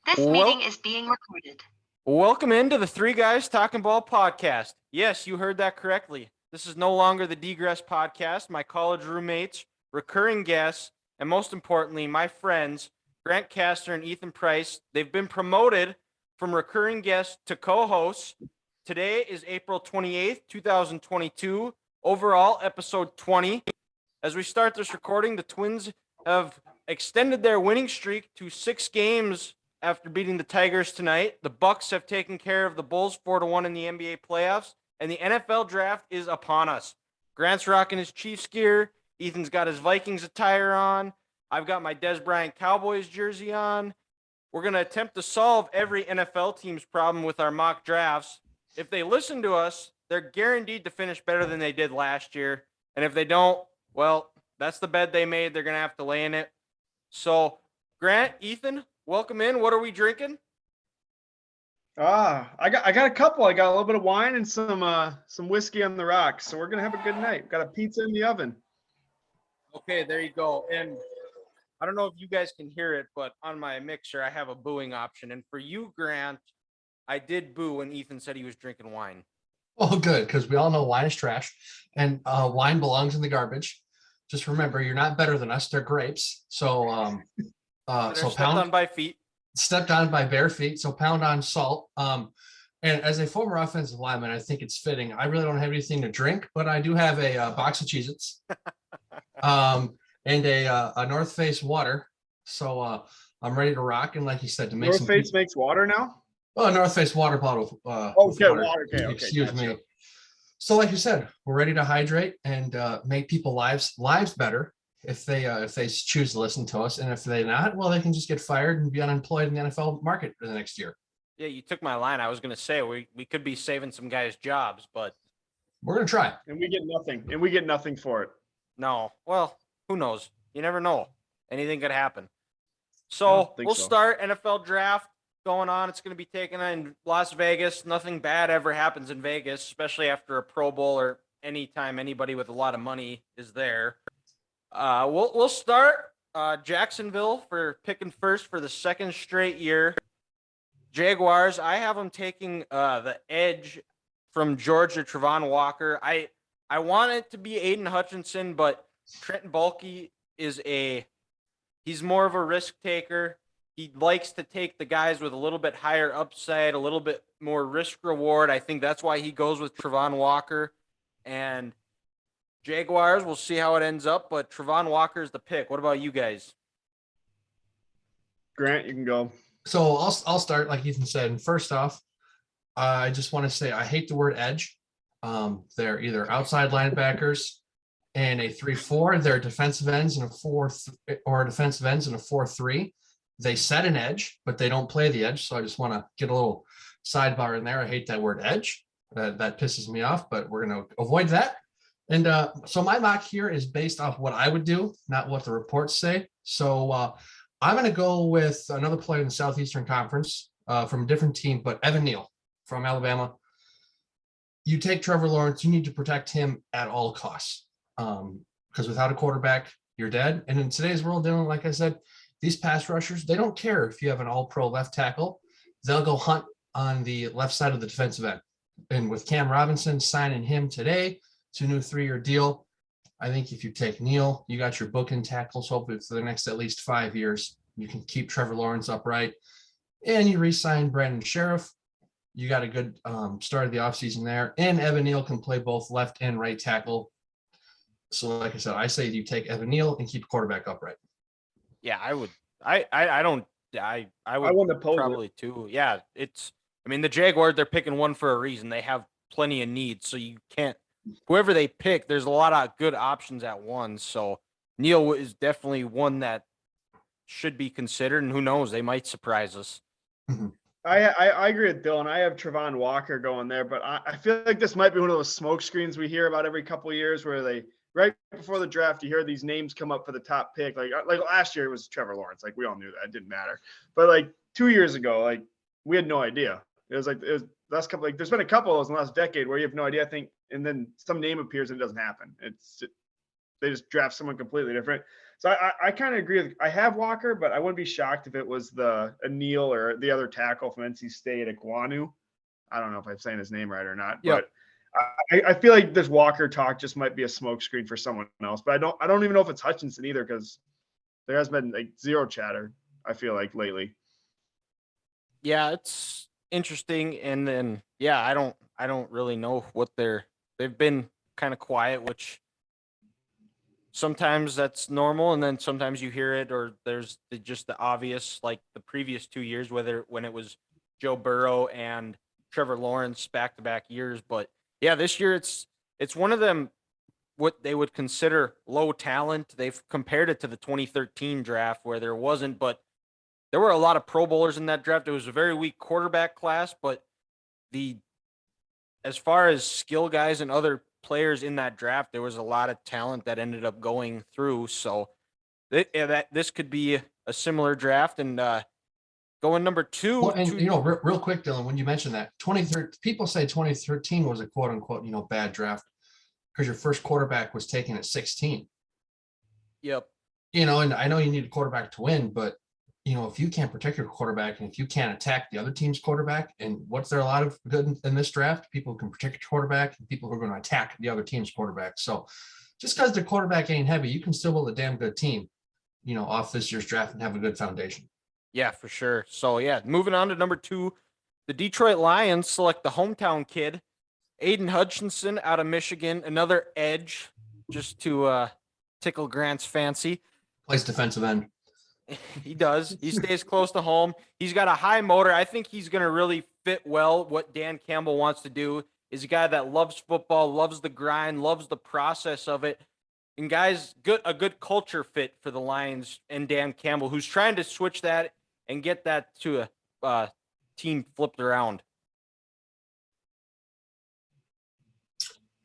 This meeting is being recorded. Welcome into the Three Guys Talking Ball podcast. Yes, you heard that correctly. This is no longer the Degress podcast. My college roommates, recurring guests, and most importantly, my friends, Grant Castor and Ethan Price, they've been promoted from recurring guests to co-hosts. Today is April 28th, 2022, overall episode 20. As we start this recording, the Twins have extended their winning streak to 6 games after beating the Tigers tonight. The Bucks have taken care of the Bulls 4-1 in the NBA playoffs, and the NFL draft is upon us. Grant's rocking his Chiefs gear. Ethan's got his Vikings attire on. I've got my Des Bryant Cowboys jersey on. We're going to attempt to solve every NFL team's problem with our mock drafts. If they listen to us, they're guaranteed to finish better than they did last year. And if they don't, well, that's the bed they made. They're going to have to lay in it. So, Grant, Ethan, welcome in. What are we drinking? I got a couple. I got a little bit of wine and some whiskey on the rocks. So we're gonna have a good night. Got a pizza in the oven. Okay, there you go. And I don't know if you guys can hear it, but on my mixer, I have a booing option. And for you, Grant, I did boo when Ethan said he was drinking wine. Oh, good, because we all know wine is trash, and wine belongs in the garbage. Just remember, you're not better than us. They're grapes. So, Stepped on by feet. Stepped on by bare feet. So pound on salt. And as a former offensive lineman, I think it's fitting. I really don't have anything to drink, but I do have a box of Cheez-Its, and a North Face water. So I'm ready to rock. And like you said, to make North Face makes water now. Oh, North Face water bottle. Okay, water. Okay, excuse gotcha. me. So, like you said, we're ready to hydrate and make people's lives better if they choose to listen to us, and if they not, well, they can just get fired and be unemployed in the NFL market for the next year. Yeah, you took my line. I was going to say we could be saving some guys' jobs, but we're going to try. And we get nothing for it. No. Well, who knows? You never know. Anything could happen. So we'll start NFL draft going on. It's going to be taken in Las Vegas. Nothing bad ever happens in Vegas, especially after a Pro Bowl or anytime anybody with a lot of money is there. We'll start Jacksonville for picking first for the second straight year. Jaguars, I have them taking the edge from Georgia, Trayvon Walker. I want it to be Aiden Hutchinson, but Trenton Bulky he's more of a risk taker. He likes to take the guys with a little bit higher upside, a little bit more risk reward. I think that's why he goes with Trayvon Walker. And Jaguars, we'll see how it ends up, but Trayvon Walker is the pick. What about you guys? Grant, you can go. So I'll start, like Ethan said. And first off, I just want to say I hate the word edge. They're either outside linebackers and a 3-4. They're defensive ends in a 4 or defensive ends in a 4-3. They set an edge, but they don't play the edge. So I just want to get a little sidebar in there. I hate that word edge. That pisses me off, but we're going to avoid that. And so my mock here is based off what I would do, not what the reports say. So I'm going to go with another player in the Southeastern Conference from a different team, but Evan Neal from Alabama. You take Trevor Lawrence, you need to protect him at all costs because without a quarterback, you're dead. And in today's world, Dylan, like I said, these pass rushers, they don't care if you have an all-pro left tackle. They'll go hunt on the left side of the defensive end. And with Cam Robinson signing him today to a new 3-year deal, I think if you take Neal, you got your bookend tackles, hopefully for the next at least 5 years. You can keep Trevor Lawrence upright. And you re-sign Brandon Sheriff. You got a good start of the offseason there. And Evan Neal can play both left and right tackle. So like I said, I say you take Evan Neal and keep quarterback upright. Yeah, I would. I would probably too. Yeah, the Jaguars, they're picking one for a reason. They have plenty of needs, so you can't. Whoever they pick, there's a lot of good options at one. So Neal is definitely one that should be considered, and who knows, they might surprise us. Mm-hmm. I agree with Dylan. I have Trayvon Walker going there, but I feel like this might be one of those smoke screens we hear about every couple of years where they right before the draft, you hear these names come up for the top pick. Like last year it was Trevor Lawrence. Like we all knew that. It didn't matter. But like 2 years ago, like we had no idea. It was last couple, like there's been a couple of those in the last decade where you have no idea, I think, and then some name appears and it doesn't happen. They just draft someone completely different. So I kind of agree with. I have Walker, but I wouldn't be shocked if it was the Neal or the other tackle from NC State, Aquanu. I don't know if I'm saying his name right or not, Yep. but I feel like this Walker talk just might be a smokescreen for someone else. But I don't even know if it's Hutchinson either, because there has been like zero chatter, I feel like, lately. Yeah, it's interesting, and then I don't really know what they've been kind of quiet, which sometimes that's normal, and then sometimes you hear it, or there's just the obvious, like the previous 2 years, when it was Joe Burrow and Trevor Lawrence back to back years. But yeah, this year it's one of them what they would consider low talent. They've compared it to the 2013 draft where there wasn't, but there were a lot of Pro Bowlers in that draft. It was a very weak quarterback class, but as far as skill guys and other players in that draft, there was a lot of talent that ended up going through. So this could be a similar draft. And going number two. Well, and real quick, Dylan, when you mentioned that 2013, people say 2013 was a quote unquote, bad draft because your first quarterback was taken at 16. Yep. And I know you need a quarterback to win, but if you can't protect your quarterback and if you can't attack the other team's quarterback, and what's there a lot of good in this draft? People who can protect your quarterback and people who are going to attack the other team's quarterback. So just because the quarterback ain't heavy, you can still build a damn good team, off this year's draft and have a good foundation. Yeah, for sure. So moving on to number 2, the Detroit Lions select the hometown kid, Aiden Hutchinson out of Michigan, another edge, just to tickle Grant's fancy. Plays defensive end. He does. He stays close to home. He's got a high motor. I think he's going to really fit well what Dan Campbell wants to do. Is a guy that loves football, loves the grind, loves the process of it. And guys, a good culture fit for the Lions and Dan Campbell, who's trying to switch that and get that to a team flipped around.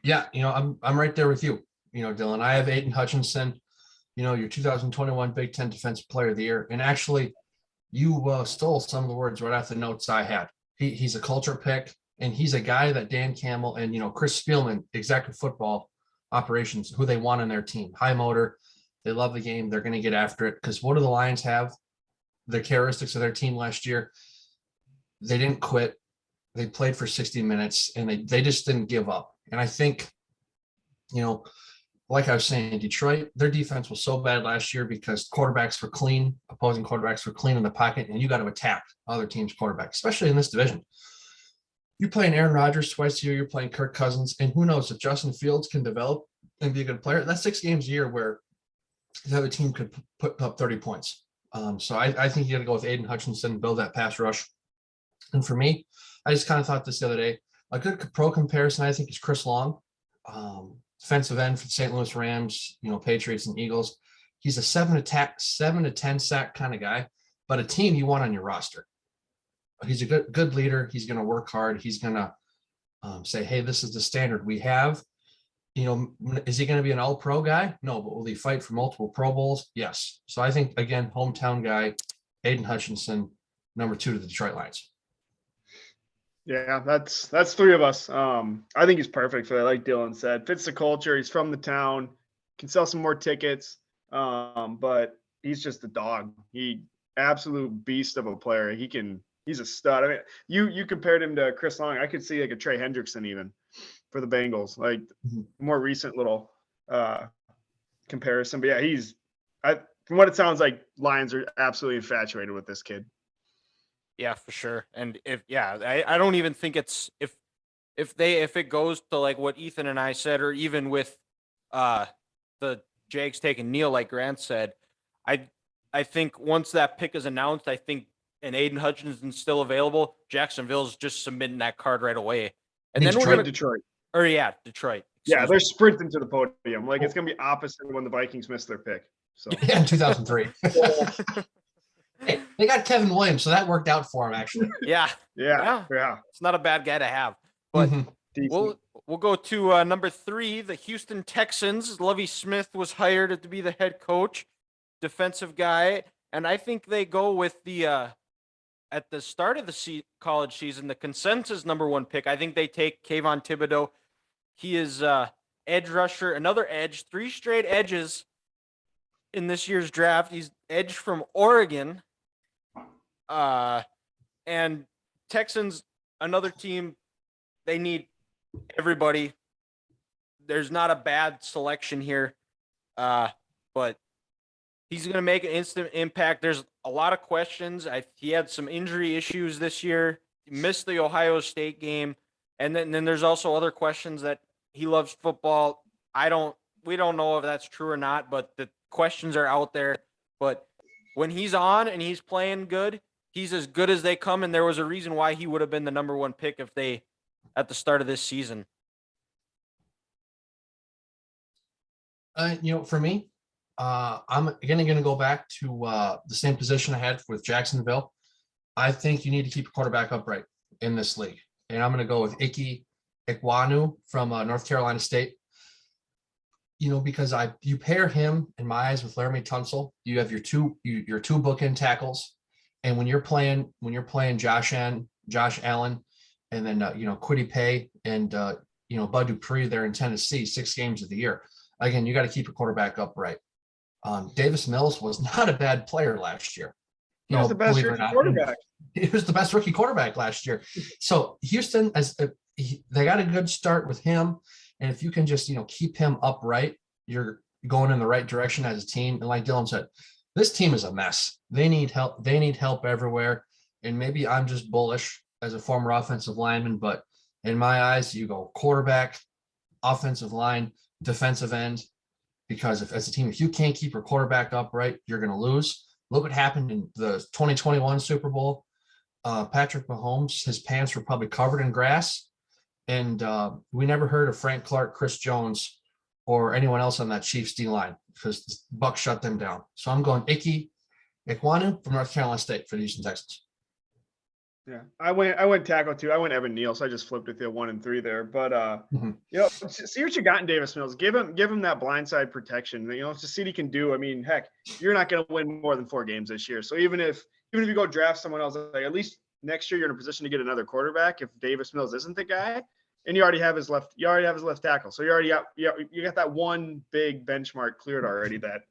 Yeah, I'm right there with you. Dylan, I have Aiden Hutchinson, your 2021 Big Ten Defensive Player of the Year. And actually, you stole some of the words right off the notes I had. He's a culture pick, and he's a guy that Dan Campbell and, Chris Spielman, executive football operations, who they want on their team. High motor. They love the game. They're going to get after it. Because what do the Lions have? The characteristics of their team last year. They didn't quit. They played for 60 minutes, and they just didn't give up. And I think, like I was saying, Detroit, their defense was so bad last year because quarterbacks were clean, opposing quarterbacks were clean in the pocket, and you got to attack other teams' quarterbacks, especially in this division. You're playing Aaron Rodgers twice a year, you're playing Kirk Cousins, and who knows if Justin Fields can develop and be a good player. That's 6 games a year where the other team could put up 30 points. So I think you got to go with Aiden Hutchinson, build that pass rush. And for me, I just kind of thought this the other day, a good pro comparison, I think, is Chris Long, defensive end for the St. Louis Rams, Patriots and Eagles. He's a 7 to 10 sack kind of guy, but a team you want on your roster. He's a good leader. He's going to work hard. He's going to say, hey, this is the standard we have. Is he going to be an all-pro guy? No, but will he fight for multiple Pro Bowls? Yes. So I think, again, hometown guy, Aiden Hutchinson, number 2 to the Detroit Lions. Yeah, that's 3 of us. I think he's perfect for that. Like Dylan said, fits the culture. He's from the town, can sell some more tickets. But he's just a dog. He absolute beast of a player. He's a stud. I mean, you compared him to Chris Long. I could see like a Trey Hendrickson even for the Bengals, like more recent little comparison. But yeah, from what it sounds like, Lions are absolutely infatuated with this kid. Yeah, for sure. And I don't even think it's if it goes to like what Ethan and I said, or even with the Jags taking Neal, like Grant said, I think once that pick is announced, I think and Aiden Hutchinson's still available, Jacksonville's just submitting that card right away. And then Detroit. Detroit. Yeah, they're sprinting to the podium. Like it's gonna be opposite when the Vikings missed their pick. So yeah, in 2003. Hey, they got Kevin Williams, so that worked out for him actually. Yeah. It's not a bad guy to have. But we'll go to number 3, the Houston Texans. Lovie Smith was hired to be the head coach, defensive guy, and I think they go with the at the start of the college season, the consensus number 1 pick. I think they take Kayvon Thibodeau. He is edge rusher, another edge, 3 straight edges in this year's draft. He's edge from Oregon. And Texans, another team, they need everybody. There's not a bad selection here, but he's going to make an instant impact. There's a lot of questions. He had some injury issues this year. He missed the Ohio State game. And then there's also other questions that he loves football. We don't know if that's true or not, but the questions are out there. But when he's on and he's playing good, he's as good as they come. And there was a reason why he would have been the number one pick at the start of this season. For me, I'm again going to go back to the same position I had with Jacksonville. I think you need to keep a quarterback upright in this league. And I'm going to go with Ike Ekwonu from North Carolina State. Because you pair him in my eyes with Laramie Tunsil, you have your two bookend tackles, and when you're playing Josh Allen, and then Kwity Paye and Bud Dupree there in Tennessee 6 games of the year. Again, you got to keep your quarterback upright. Davis Mills was not a bad player last year. He was the best rookie quarterback. He was the best rookie quarterback last year. So Houston, they got a good start with him. And if you can just, keep him upright, you're going in the right direction as a team. And like Dylan said, this team is a mess. They need help. They need help everywhere. And maybe I'm just bullish as a former offensive lineman, but in my eyes, you go quarterback, offensive line, defensive end, because as a team, if you can't keep your quarterback upright, you're going to lose. Look what happened in the 2021 Super Bowl. Patrick Mahomes, his pants were probably covered in grass. And we never heard of Frank Clark, Chris Jones, or anyone else on that Chiefs D-line because the Bucs shut them down. So I'm going Ike Ekwonu from North Carolina State for the Houston Texans. Yeah, I went tackle too. I went Evan Neal, so I just flipped with you 1 and 3 there. But see what you got in Davis Mills. Give him that blindside protection. Just see what he can do. I mean, heck, you're not going to win more than 4 games this year. So even if you go draft someone else, like at least next year you're in a position to get another quarterback if Davis Mills isn't the guy, and you already have his left tackle. So you got that one big benchmark cleared already that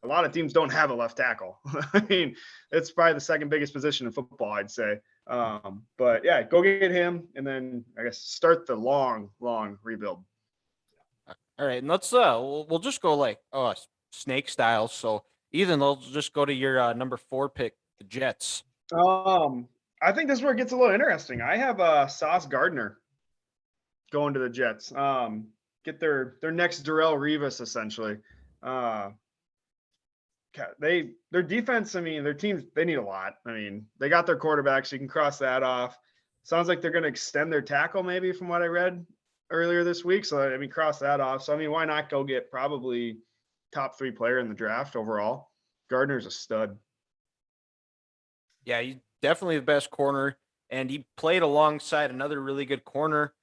a lot of teams don't have a left tackle. I mean, it's probably the second biggest position in football, I'd say. But yeah, go get him, and then I guess start the long rebuild. All right, and let's we'll just go like snake style. So Ethan, let's just go to your number 4 pick, the Jets. I think this is where it gets a little interesting. I have Sauce Gardner going to the Jets. Get their next Darrelle Revis essentially. Their defense, I mean, their teams, they need a lot. I mean, they got their quarterback, so you can cross that off. Sounds like they're going to extend their tackle maybe from what I read earlier this week. So, I mean, cross that off. So, I mean, why not go get probably top 3 player in the draft overall? Gardner's a stud. Yeah, he's definitely the best corner, and he played alongside another really good corner,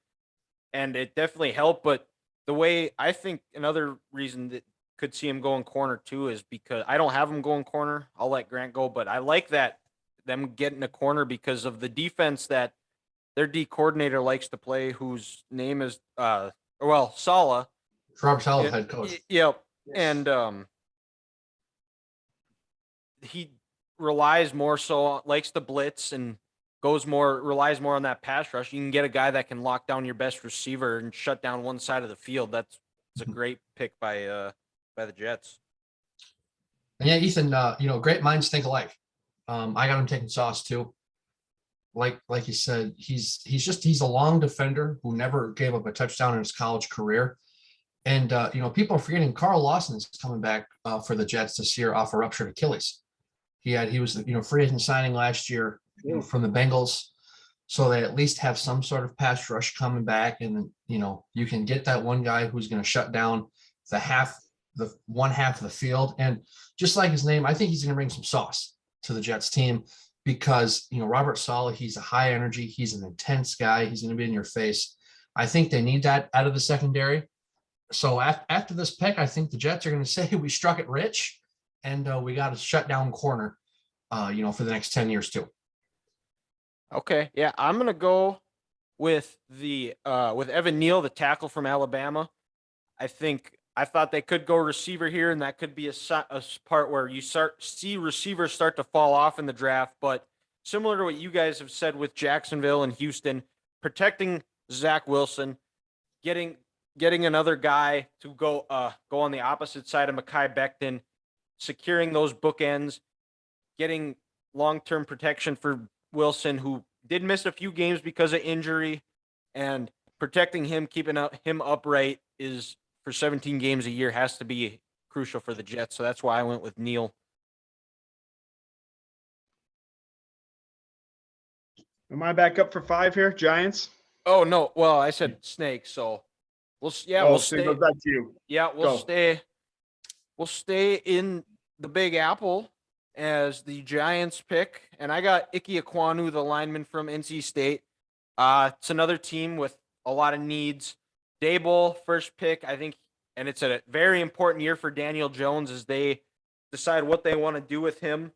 and it definitely helped. But the way I think another reason that could see him going corner too is because I don't have him going corner. I'll let Grant go, but I like that them getting a corner because of the defense that their D coordinator likes to play, whose name is Saleh. Robert Saleh, head coach. Yep. And he relies more so, likes to blitz and relies more on that pass rush. You can get a guy that can lock down your best receiver and shut down one side of the field. That's a great pick by the Jets. And yeah, Ethan, great minds think alike. I got him taking Sauce too. Like you said, he's a long defender who never gave up a touchdown in his college career. And people are forgetting Carl Lawson is coming back for the Jets this year off a ruptured Achilles. He was free agent signing last year from the Bengals. So they at least have some sort of pass rush coming back, and you can get that one guy who's going to shut down the one half of the field. And just like his name, I think he's going to bring some sauce to the Jets team because Robert Saleh, he's a high energy, he's an intense guy, he's going to be in your face. I think they need that out of the secondary. So after this pick, I think the Jets are going to say we struck it rich, and we got a shutdown corner, for the next 10 years too. Okay, yeah, I'm gonna go with with Evan Neal, the tackle from Alabama. I think I thought they could go receiver here, and that could be a part where you see receivers start to fall off in the draft. But similar to what you guys have said with Jacksonville and Houston, protecting Zach Wilson, getting another guy to go on the opposite side of Mekhi Becton, securing those bookends, getting long-term protection for Wilson, who did miss a few games because of injury, and protecting him, keeping him upright is for 17 games a year has to be crucial for the Jets. So that's why I went with Neal. Am I back up for 5 here, Giants? Oh no, well I said Snake, so we'll So stay. it goes back to you. Yeah, we'll Go. stay in the Big Apple as the Giants pick, and I got Ike Ekwonu, the lineman from NC State. It's another team with a lot of needs. Daboll, first pick, I think, and it's a very important year for Daniel Jones as they decide what they want to do with him.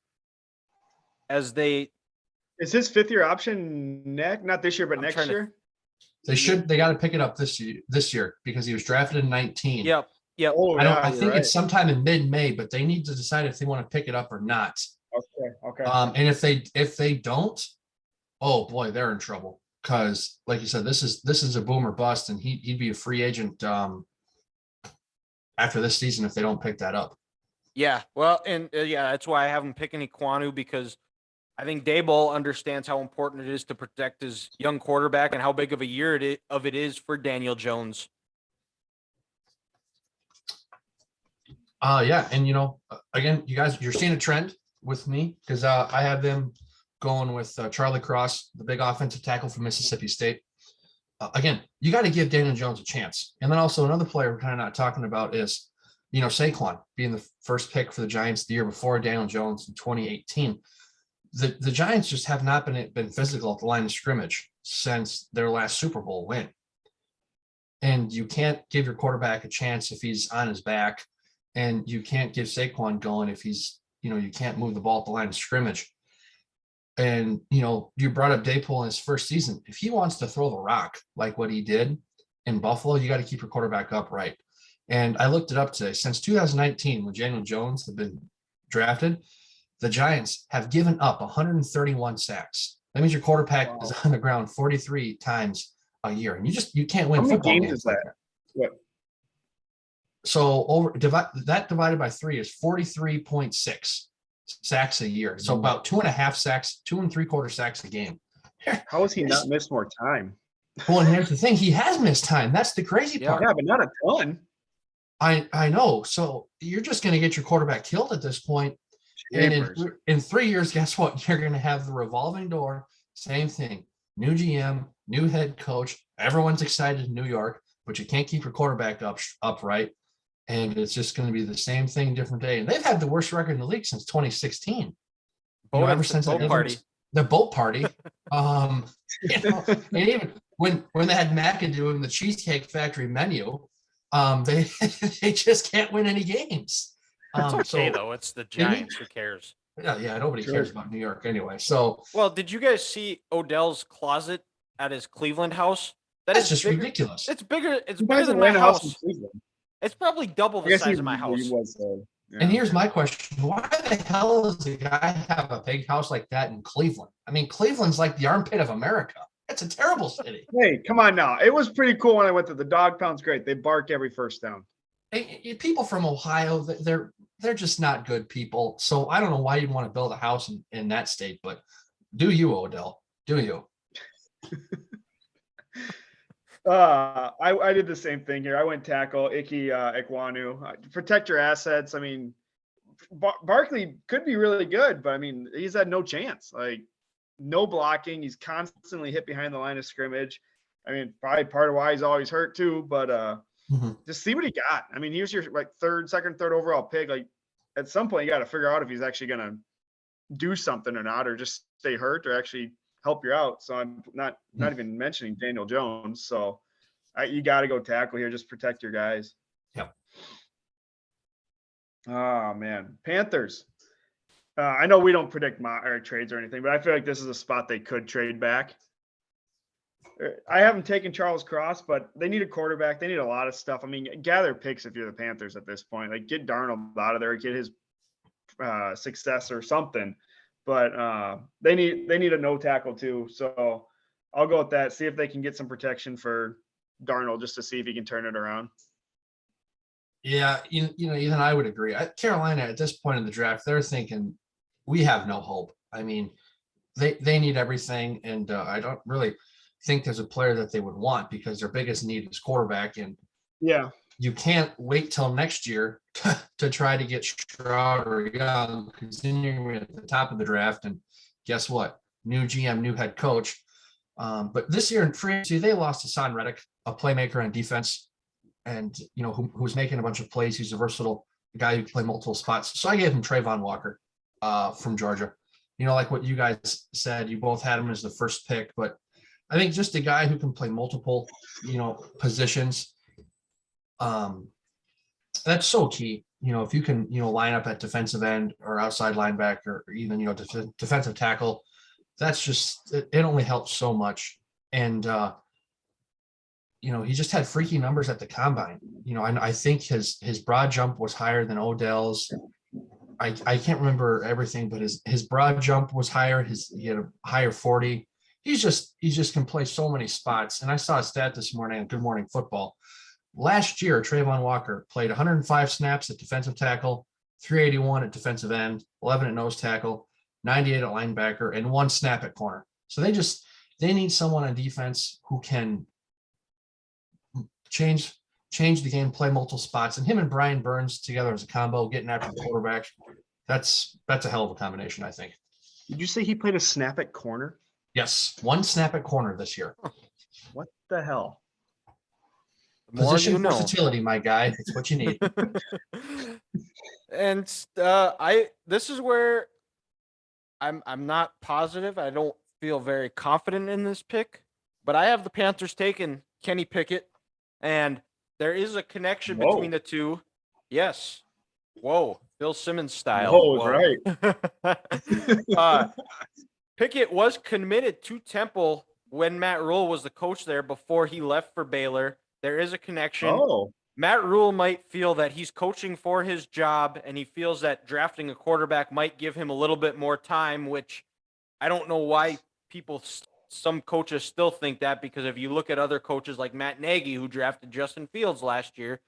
As they, Is his 5th-year option not this year, but next year? They got to pick it up this year because he was drafted in 19. yep. Oh, I you're think right. it's sometime in mid-May, but they need to decide if they want to pick it up or not. Okay. And if they don't, oh boy, they're in trouble. Because, like you said, this is a boom or bust, and he'd be a free agent after this season if they don't pick that up. Yeah, well, and that's why I have him picking Ekwonu, because I think Daboll understands how important it is to protect his young quarterback and how big of a year it is for Daniel Jones. Yeah, and again, you guys, you're seeing a trend with me because I have them going with Charlie Cross, the big offensive tackle from Mississippi State. Again, you got to give Daniel Jones a chance. And then also another player we're kind of not talking about is, Saquon being the first pick for the Giants the year before Daniel Jones in 2018. The Giants just have not been physical at the line of scrimmage since their last Super Bowl win. And you can't give your quarterback a chance if he's on his back, and you can't give Saquon going if he's, you can't move the ball at the line of scrimmage. And, you brought up Daboll in his first season. If he wants to throw the rock like what he did in Buffalo, you got to keep your quarterback upright. And I looked it up today. Since 2019, when Daniel Jones had been drafted, the Giants have given up 131 sacks. That means your quarterback is on the ground 43 times a year. And you can't win How many football games games is like that? that. What? So divided by 3 is 43.6 sacks a year. So about 2.5 sacks, 2 3/4 sacks a game. How has he not missed more time? Well, and here's the thing: he has missed time. That's the crazy part. Yeah, but not a ton. I know. So you're just going to get your quarterback killed at this point. And in 3 years, guess what? You're going to have the revolving door. Same thing. New GM, new head coach. Everyone's excited in New York, but you can't keep your quarterback upright. And it's just going to be the same thing, different day. And they've had the worst record in the league since 2016. Ever since the boat party. And even when they had McAdoo in the Cheesecake Factory menu, they just can't win any games. It's okay, though. It's the Giants. Who cares? Yeah, nobody cares about New York anyway. So, well, did you guys see Odell's closet at his Cleveland house? That's just ridiculous. It's bigger. It's bigger than my house. It's probably double the size of my house. And here's my question: why the hell does the guy have a big house like that in Cleveland? I mean, Cleveland's like the armpit of America. It's a terrible city. Hey, come on now. It was pretty cool when I went to the dog pound's great. They bark every first down. People from Ohio, they're just not good people. So I don't know why you'd want to build a house in that state, but do you, Odell? Do you? I did the same thing here. I went tackle Ike Ekwonu. Protect your assets. I mean, Barkley could be really good, but I mean, he's had no chance. Like, no blocking. He's constantly hit behind the line of scrimmage. I mean, probably part of why he's always hurt too. But just see what he got. I mean, he was your second, third overall pick. Like, at some point, you got to figure out if he's actually gonna do something or not, or just stay hurt, or actually help you out. So I'm not even mentioning Daniel Jones. So you got to go tackle here. Just protect your guys. Yep. Oh man, Panthers. I know we don't predict trades or anything, but I feel like this is a spot they could trade back. I haven't taken Charles Cross, but they need a quarterback. They need a lot of stuff. I mean, gather picks if you're the Panthers at this point. Like, get Darnold out of there, get his success or something. But they need a no tackle too. So I'll go with that. See if they can get some protection for Darnold just to see if he can turn it around. Yeah, even I would agree. Carolina at this point in the draft, they're thinking we have no hope. I mean, they need everything, and I don't really think there's a player that they would want because their biggest need is quarterback, and yeah, you can't wait till next year to try to get Stroud or Young because then you're at the top of the draft, and guess what? New GM, new head coach. But this year in free agency, they lost Hassan Reddick, a playmaker on defense, and who was making a bunch of plays. He's a versatile guy who can play multiple spots. So I gave him Trayvon Walker from Georgia. Like what you guys said, you both had him as the first pick, but I think just a guy who can play multiple, positions. That's so key. If you can, line up at defensive end or outside linebacker or even, defensive tackle, that's just, it only helps so much. And, he just had freaky numbers at the combine. I think his broad jump was higher than Odell's. I can't remember everything, but his broad jump was higher. He had a higher 40. He just can play so many spots. And I saw a stat this morning on Good Morning Football. Last year, Trayvon Walker played 105 snaps at defensive tackle, 381 at defensive end, 11 at nose tackle, 98 at linebacker, and 1 snap at corner. So they need someone on defense who can change the game, play multiple spots. And him and Brian Burns together as a combo, getting after the quarterback, that's a hell of a combination, I think. Did you say he played a snap at corner? Yes, 1 snap at corner this year. What the hell? Position versatility, my guy. It's what you need. And this is where I'm not positive. I don't feel very confident in this pick, but I have the Panthers taking Kenny Pickett, and there is a connection between the two. Yes. Whoa, Bill Simmons style. Whoa. Right. Pickett was committed to Temple when Matt Rule was the coach there before he left for Baylor. There is a connection. Oh. Matt Rule might feel that he's coaching for his job, and he feels that drafting a quarterback might give him a little bit more time, which I don't know why some coaches still think that, because if you look at other coaches like Matt Nagy, who drafted Justin Fields last year,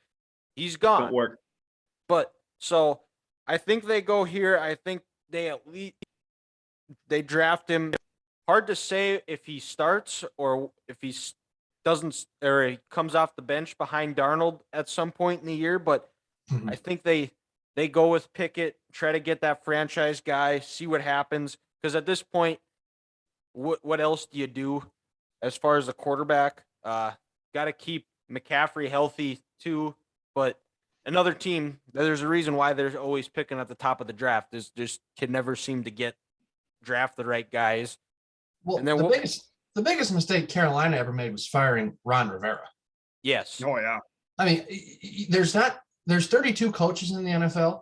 he's gone. Don't work. But so I think they go here. I think they draft him. Hard to say if he starts or if he doesn't, or he comes off the bench behind Darnold at some point in the year. But I think they go with Pickett, try to get that franchise guy, see what happens. Because at this point, what else do you do as far as the quarterback? Got to keep McCaffrey healthy too. But another team, there's a reason why they're always picking at the top of the draft. Is just can never seem to draft the right guys. Well, and then the biggest mistake Carolina ever made was firing Ron Rivera. Yes. Oh yeah. I mean, there's 32 coaches in the NFL,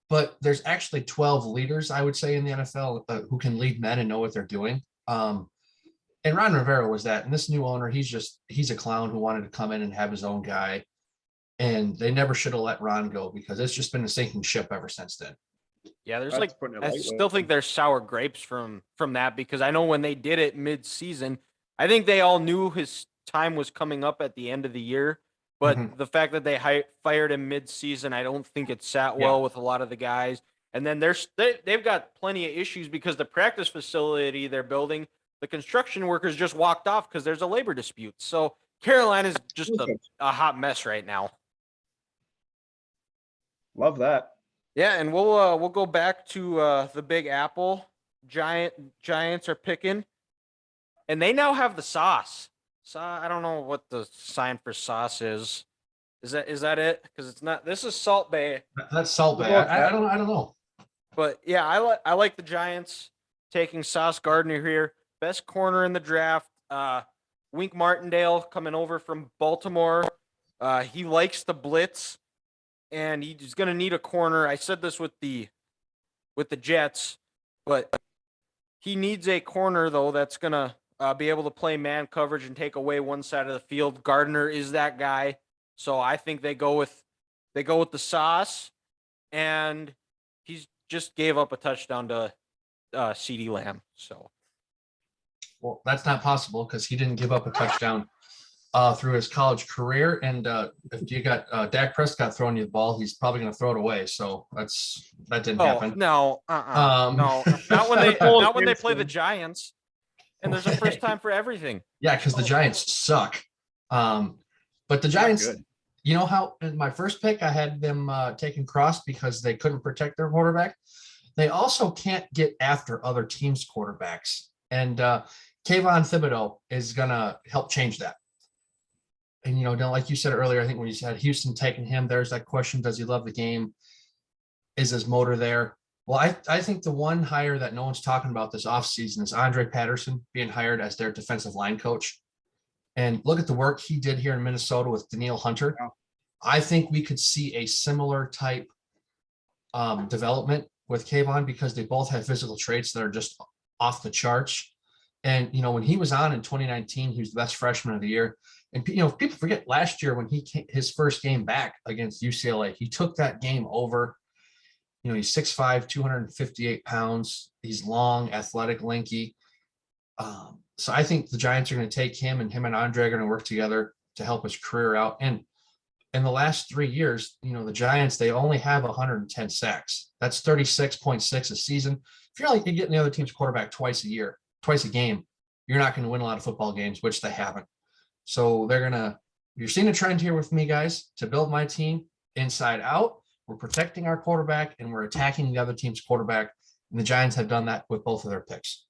but there's actually 12 leaders, I would say, in the NFL who can lead men and know what they're doing. And Ron Rivera was that. And this new owner, he's a clown who wanted to come in and have his own guy. And they never should have let Ron go because it's just been a sinking ship ever since then. Yeah, I still think there's sour grapes from that, because I know when they did it mid-season, I think they all knew his time was coming up at the end of the year. But the fact that they fired him mid-season, I don't think it sat well with a lot of the guys. And then they've got plenty of issues because the practice facility they're building, the construction workers just walked off because there's a labor dispute. So Carolina's just a hot mess right now. Love that. Yeah, and we'll go back to the Big Apple. Giants are picking, and they now have the sauce. So I don't know what the sign for sauce is. Is that it? Because it's not. This is Salt Bay. That's Salt Bay. I don't know. But yeah, I like the Giants taking Sauce Gardner here, best corner in the draft. Wink Martindale coming over from Baltimore. He likes the blitz. And he's going to need a corner. I said this with the Jets, but he needs a corner, though, that's going to be able to play man coverage and take away one side of the field. Gardner is that guy. So I think they go with the sauce, and he's just gave up a touchdown to CeeDee Lamb. So, Well, that's not possible because he didn't give up a touchdown through his college career. And if you got Dak Prescott throwing you the ball, he's probably going to throw it away. So that didn't happen. No, no, not when they play the Giants. And there's a first time for everything. Yeah, because the Giants suck. But the Giants, you know how in my first pick I had them taking Cross because they couldn't protect their quarterback. They also can't get after other teams' quarterbacks. And Kayvon Thibodeau is going to help change that. And, you know, like you said earlier, I think when you said Houston taking him, there's that question, does he love the game? Is his motor there? Well, I think the one hire that no one's talking about this offseason is Andre Patterson being hired as their defensive line coach. And look at the work he did here in Minnesota with Danielle Hunter. Yeah. I think we could see a similar type development with Kayvon because they both have physical traits that are just off the charts. And, you know, when he was on in 2019, he was the best freshman of the year. And, you know, people forget last year when his first game back against UCLA, he took that game over. You know, he's 6'5", 258 pounds. He's long, athletic, lanky. So I think the Giants are going to take him and Andre are going to work together to help his career out. And in the last 3 years, you know, the Giants, they only have 110 sacks. That's 36.6 a season. If you're like getting the other team's quarterback twice a game, you're not going to win a lot of football games, which they haven't. So you're seeing a trend here with me, guys, to build my team inside out. We're protecting our quarterback and we're attacking the other team's quarterback. And the Giants have done that with both of their picks.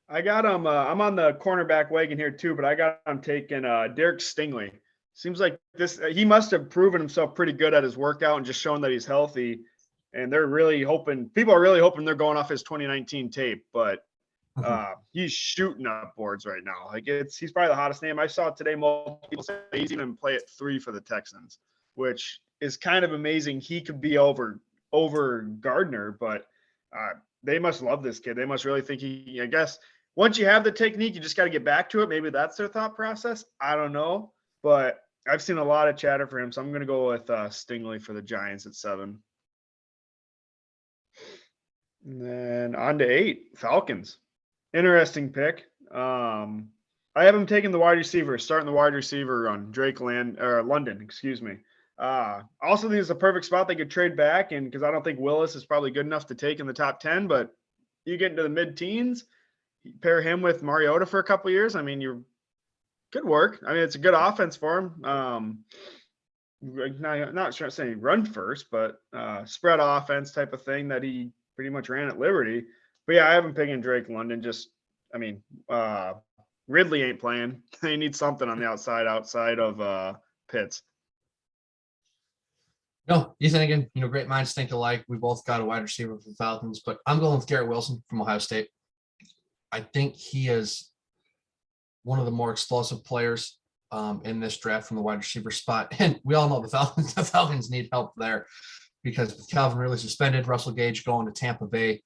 I got him. I'm on the cornerback wagon here too, but I got him taking Derek Stingley. Seems like he must have proven himself pretty good at his workout and just shown that he's healthy. And people are really hoping they're going off his 2019 tape, but he's shooting up boards right now. Like he's probably the hottest name. I saw today multiple people say he's even play at 3 for the Texans, which is kind of amazing. He could be over Gardner, but they must love this kid. They must really think I guess once you have the technique, you just got to get back to it. Maybe that's their thought process. I don't know, but I've seen a lot of chatter for him. So I'm going to go with Stingley for the Giants at 7. And then on to 8, Falcons. Interesting pick. I have him taking the wide receiver, starting the wide receiver on London, excuse me. Also, this is a perfect spot they could trade back, and because I don't think Willis is probably good enough to take in the top 10, but you get into the mid-teens, you pair him with Mariota for a couple of years. I mean, good work. I mean, it's a good offense for him. Not sure to say run first, but spread offense type of thing that he pretty much ran at Liberty. But yeah, I have him picking Drake London. Ridley ain't playing. They need something on the outside of Pitts. No, Ethan, again, you know, great minds think alike. We both got a wide receiver for the Falcons, but I'm going with Garrett Wilson from Ohio State. I think he is one of the more explosive players in this draft from the wide receiver spot. And we all know the Falcons need help there because with Calvin Ridley suspended, Russell Gage going to Tampa Bay,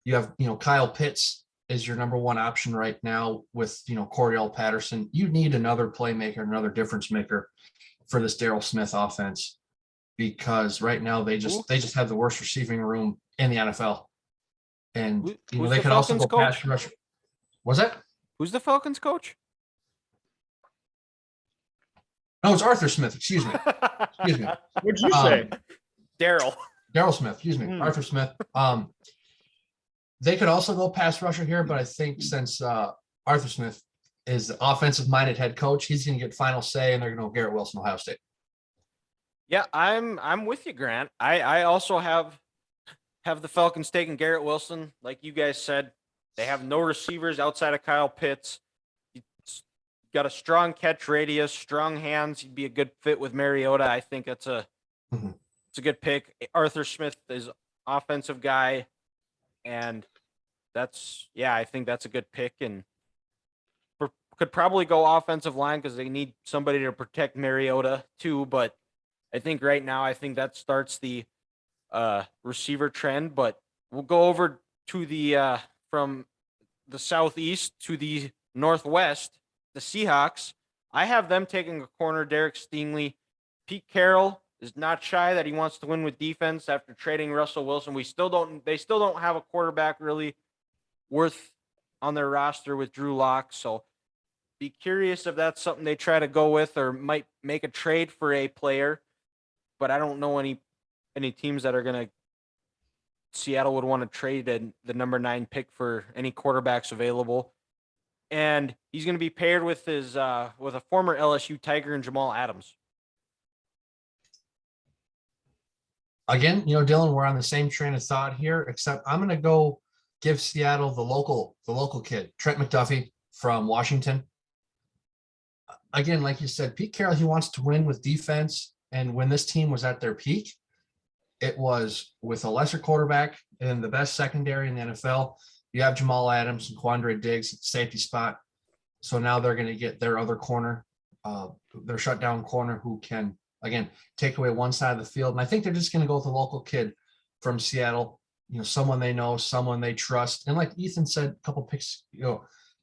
you have, you know, Kyle Pitts is your number one option right now with, you know, Cordell Patterson. You need another playmaker, another difference maker for this Darryl Smith offense because right now they just have the worst receiving room in the NFL. And you know, they could also go pass rush. Was that? Who's the Falcons coach? No, it's Arthur Smith. Excuse me. What did you say? Darryl Smith. Excuse me. Arthur Smith. They could also go pass rusher here, but I think since Arthur Smith is the offensive-minded head coach, he's going to get final say, and they're going to go Garrett Wilson, Ohio State. Yeah, I'm with you, Grant. I also have the Falcons taking Garrett Wilson. Like you guys said, they have no receivers outside of Kyle Pitts. He's got a strong catch radius, strong hands. He'd be a good fit with Mariota. I think it's a good pick. Arthur Smith is offensive guy, and I think that's a good pick. And could probably go offensive line because they need somebody to protect Mariota too. But I think right now, that starts the receiver trend. But we'll go over to the from the southeast to the northwest, the Seahawks. I have them taking a corner, Derek Stingley. Pete Carroll is not shy that he wants to win with defense after trading Russell Wilson. They still don't have a quarterback really worth on their roster with Drew Lock. So be curious if that's something they try to go with or might make a trade for a player. But I don't know any teams that are going to Seattle would want to trade the number 9 pick for any quarterbacks available. And he's going to be paired with with a former LSU Tiger and Jamal Adams. Again, Dylan, we're on the same train of thought here, except I'm going to go give Seattle the local kid, Trent McDuffie from Washington. Again, like you said, Pete Carroll, he wants to win with defense. And when this team was at their peak, it was with a lesser quarterback and the best secondary in the NFL. You have Jamal Adams and Quandre Diggs at the safety spot. So now they're going to get their other corner, their shutdown corner who can, again, take away one side of the field. And I think they're just going to go with a local kid from Seattle, someone they know, someone they trust. And like Ethan said, a couple picks,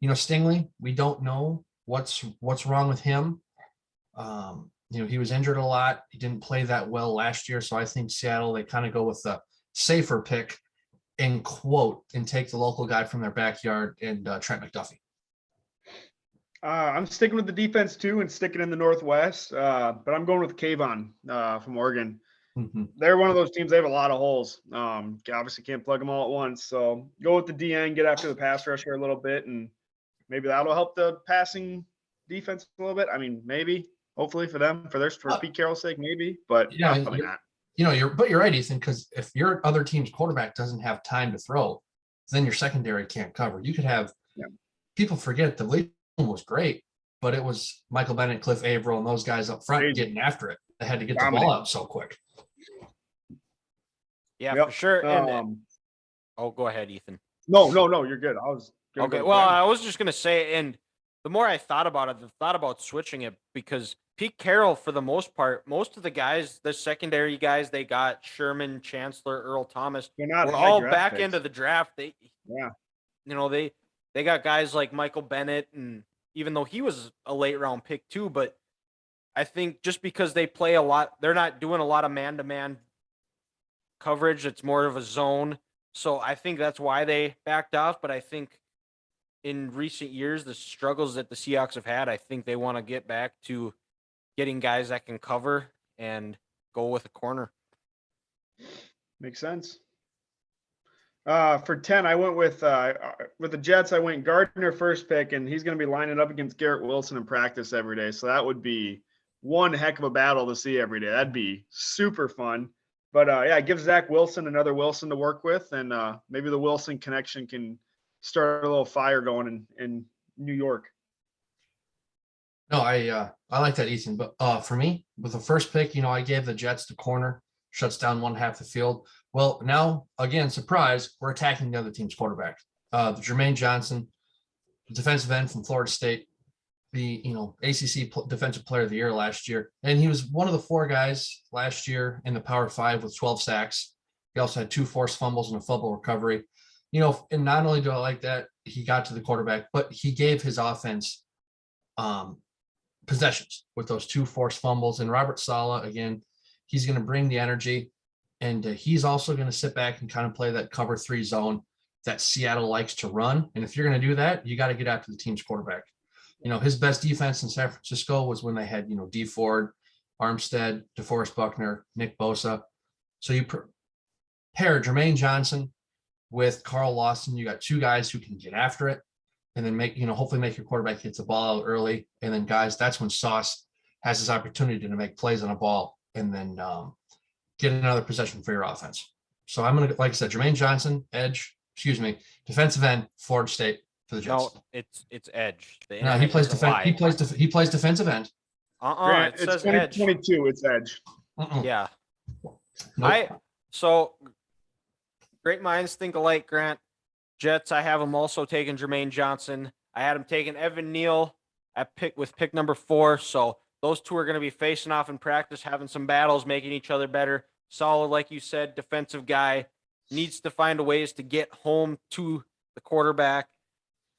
Stingley, we don't know what's wrong with him. He was injured a lot. He didn't play that well last year. So I think Seattle, they kind of go with the safer pick and take the local guy from their backyard and Trent McDuffie. I'm sticking with the defense too and sticking in the Northwest, but I'm going with Kayvon from Oregon. Mm-hmm. They're one of those teams. They have a lot of holes. Obviously can't plug them all at once. So go with the DN, get after the pass rusher a little bit, and maybe that'll help the passing defense a little bit. I mean, maybe, hopefully for them, for Pete Carroll's sake, maybe, but probably not. You're right, Ethan, because if your other team's quarterback doesn't have time to throw, then your secondary can't cover. You could have people forget the lead was great, but it was Michael Bennett, Cliff Averill, and those guys up front getting after it. They had to get the ball out so quick. Yeah, for sure. And, go ahead, Ethan. No, you're good. Okay. Well, I was just gonna say, and the more I thought about it, thought about switching it because Pete Carroll, for the most part, most of the guys, the secondary guys they got, Sherman, Chancellor, Earl Thomas, were all back into the draft. They got guys like Michael Bennett, and even though he was a late round pick too, but I think just because they play a lot, they're not doing a lot of man-to-man coverage. It's more of a zone. So I think that's why they backed off. But I think in recent years, the struggles that the Seahawks have had, I think they want to get back to getting guys that can cover and go with a corner. Makes sense. For 10, I went with the Jets. I went Gardner first pick, and he's going to be lining up against Garrett Wilson in practice every day. So that would be one heck of a battle to see every day. That'd be super fun. But it gives Zach Wilson another Wilson to work with, and maybe the Wilson connection can start a little fire going in New York. No, I like that, Ethan. But for me, with the first pick, I gave the Jets the corner, shuts down one half the field. Well, now, again, surprise, we're attacking the other team's quarterback. Jermaine Johnson, defensive end from Florida State, the ACC Defensive Player of the Year last year. And he was one of the 4 guys last year in the Power 5 with 12 sacks. He also had 2 forced fumbles and a fumble recovery. And not only do I like that he got to the quarterback, but he gave his offense possessions with those 2 forced fumbles. And Robert Saleh, again, he's going to bring the energy. And he's also going to sit back and kind of play that cover 3 zone that Seattle likes to run. And if you're going to do that, you got to get after the team's quarterback. His best defense in San Francisco was when they had, Dee Ford, Armstead, DeForest Buckner, Nick Bosa. So you pair Jermaine Johnson with Carl Lawson. You got 2 guys who can get after it and then hopefully make your quarterback hit the ball out early. And then guys, that's when Sauce has his opportunity to make plays on a ball and then get another possession for your offense. So I'm going to, like I said, Jermaine Johnson, defensive end, Florida State for the Jets. No, it's edge. No, he plays he plays defensive end. Grant, it says 2022. It's edge. Yeah. Nope. So great minds think alike, Grant. Jets, I have them also taking Jermaine Johnson. I had him taking Evan Neal with pick number 4. So those 2 are going to be facing off in practice, having some battles, making each other better. Solid, like you said, defensive guy, needs to find ways to get home to the quarterback.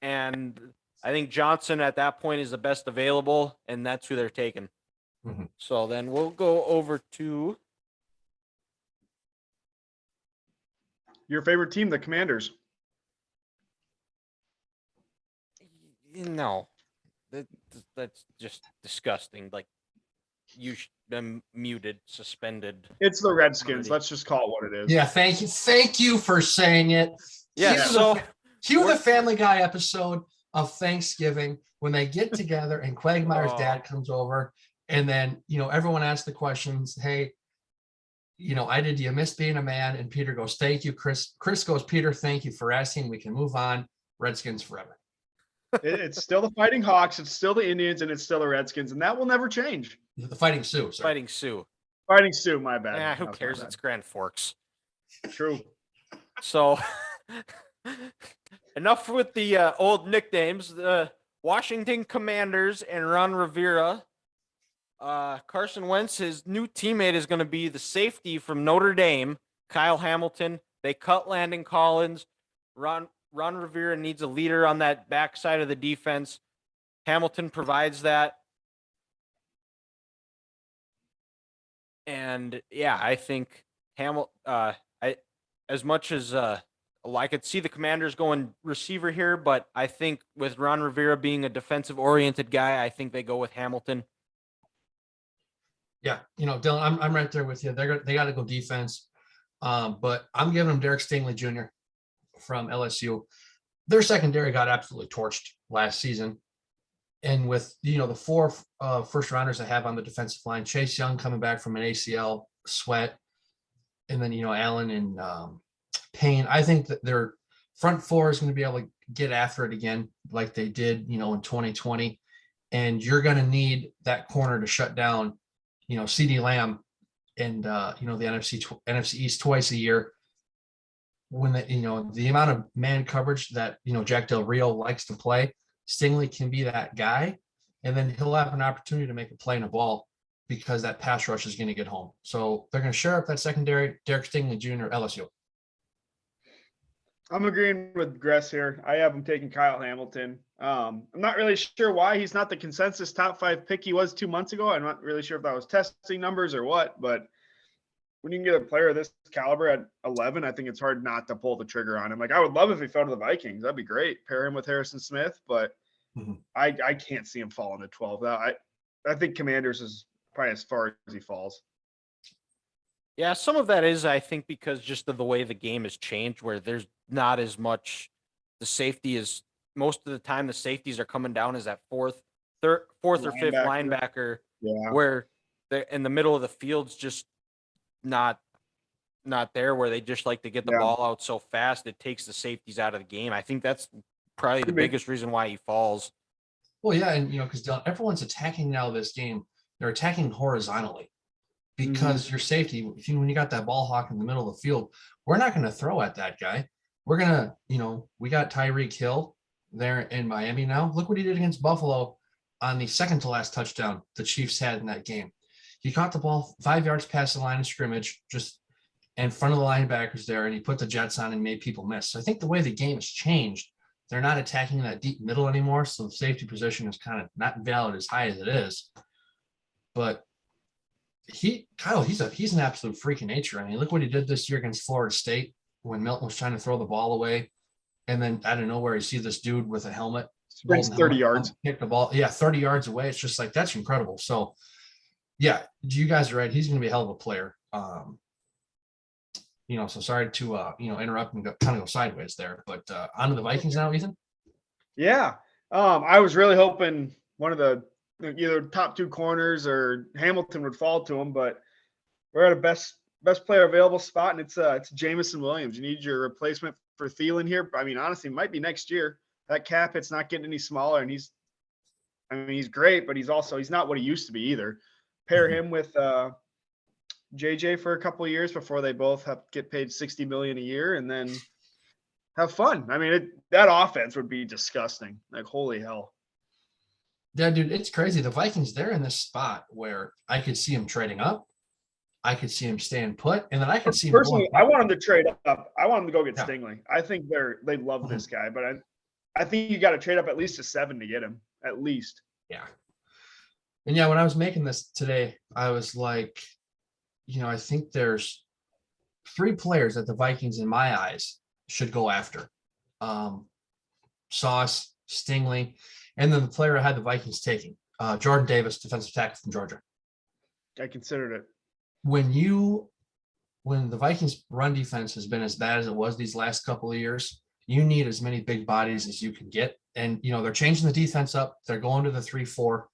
and I think Johnson at that point is the best available, and that's who they're taking. Mhm. So then we'll go over to Your favorite team, the Commanders. no, that's just disgusting. Like you should been muted, suspended. It's the Redskins. Already. Let's just call it what it is. Yeah, thank you for saying it. Yeah. Cue the Family Guy episode of Thanksgiving when they get together and Quagmire's dad comes over, and then everyone asks the questions. Hey, I did. Do you miss being a man? And Peter goes, "Thank you, Chris." Chris goes, "Peter, thank you for asking. We can move on. Redskins forever." It's still the Fighting Hawks. It's still the Indians, and it's still the Redskins, and that will never change. The Fighting Sioux. Sorry. Fighting Sioux. Fighting Sioux. My bad. Yeah, who That's my cares? bad. It's Grand Forks. True. So enough with the old nicknames. The Washington Commanders and Ron Rivera. Carson Wentz, his new teammate is going to be the safety from Notre Dame, Kyle Hamilton. They cut Landon Collins. Ron Rivera needs a leader on that backside of the defense. Hamilton provides that. And yeah, I think as much as I could see the Commanders going receiver here, but I think with Ron Rivera being a defensive-oriented guy, I think they go with Hamilton. Yeah, Dylan, I'm right there with you. They got to go defense, but I'm giving them Derek Stingley Jr. from LSU. Their secondary got absolutely torched last season, and with the four first rounders I have on the defensive line, Chase Young coming back from an ACL, Sweat, and then Allen and Payne. I think that their front four is going to be able to get after it again like they did in 2020, and you're going to need that corner to shut down CeeDee Lamb and the NFC East twice a year. When the amount of man coverage that Jack Del Rio likes to play, Stingley can be that guy, and then he'll have an opportunity to make a play in a ball because that pass rush is going to get home. So they're going to share up that secondary. Derek Stingley Jr. LSU. I'm agreeing with Gress here. I have him taking Kyle Hamilton. I'm not really sure why he's not the consensus top 5 pick he was 2 months ago. I'm not really sure if that was testing numbers or what, but when you can get a player of this caliber at 11, I think it's hard not to pull the trigger on him. Like, I would love if he fell to the Vikings. That'd be great. Pair him with Harrison Smith, but I can't see him falling to 12. I think Commanders is probably as far as he falls. Yeah, some of that is, I think, because just of the way the game has changed, where there's not as much. The safety is most of the time the safeties are coming down as that fourth or fifth linebacker, where they're in the middle of the field's just not there, where they just like to get the ball out so fast it takes the safeties out of the game. I think that's probably the biggest reason why he falls. Well, yeah, and because everyone's attacking now this game, they're attacking horizontally. Because your safety, when you got that ball hawk in the middle of the field, we're not going to throw at that guy. We're going to, we got Tyreek Hill there in Miami now. Look what he did against Buffalo on the second to last touchdown the Chiefs had in that game. He caught the ball 5 yards past the line of scrimmage, just in front of the linebackers there, and he put the Jets on and made people miss. So I think the way the game has changed, they're not attacking that deep middle anymore. So the safety position is kind of not valid as high as it is. But he's an absolute freak of nature. I mean, look what he did this year against Florida State when Milton was trying to throw the ball away. And then out of nowhere, you see this dude with a helmet. Sprints 30 yards. Kick the ball. Yeah, 30 yards away. It's just like, that's incredible. So, yeah, you guys are right. He's going to be a hell of a player. So sorry to, interrupt and kind of go sideways there. But on to the Vikings now, Ethan? Yeah. I was really hoping one of the either top 2 corners or Hamilton would fall to him, but we're at a best player available spot, and it's Jameson Williams. You need your replacement for Thielen here. I mean, honestly, it might be next year. That cap, it's not getting any smaller, and he's great, but he's not what he used to be either. Pair him with JJ for a couple of years before they both get paid $60 million a year, and then have fun. I mean, that offense would be disgusting. Like, holy hell. Yeah, dude, it's crazy. The Vikings, they're in this spot where I could see him trading up. I could see him staying put. And then I could see him personally, I want him to trade up. I want him to go get Stingley. I think they love this guy, but I think you got to trade up at least to 7 to get him, at least. Yeah. And yeah, when I was making this today, I was like, I think there's 3 players that the Vikings, in my eyes, should go after. Sauce, Stingley, and then the player I had the Vikings taking, Jordan Davis, defensive tackle from Georgia. I considered it. When the Vikings run defense has been as bad as it was these last couple of years, you need as many big bodies as you can get. And, they're changing the defense up. They're going to the 3-4.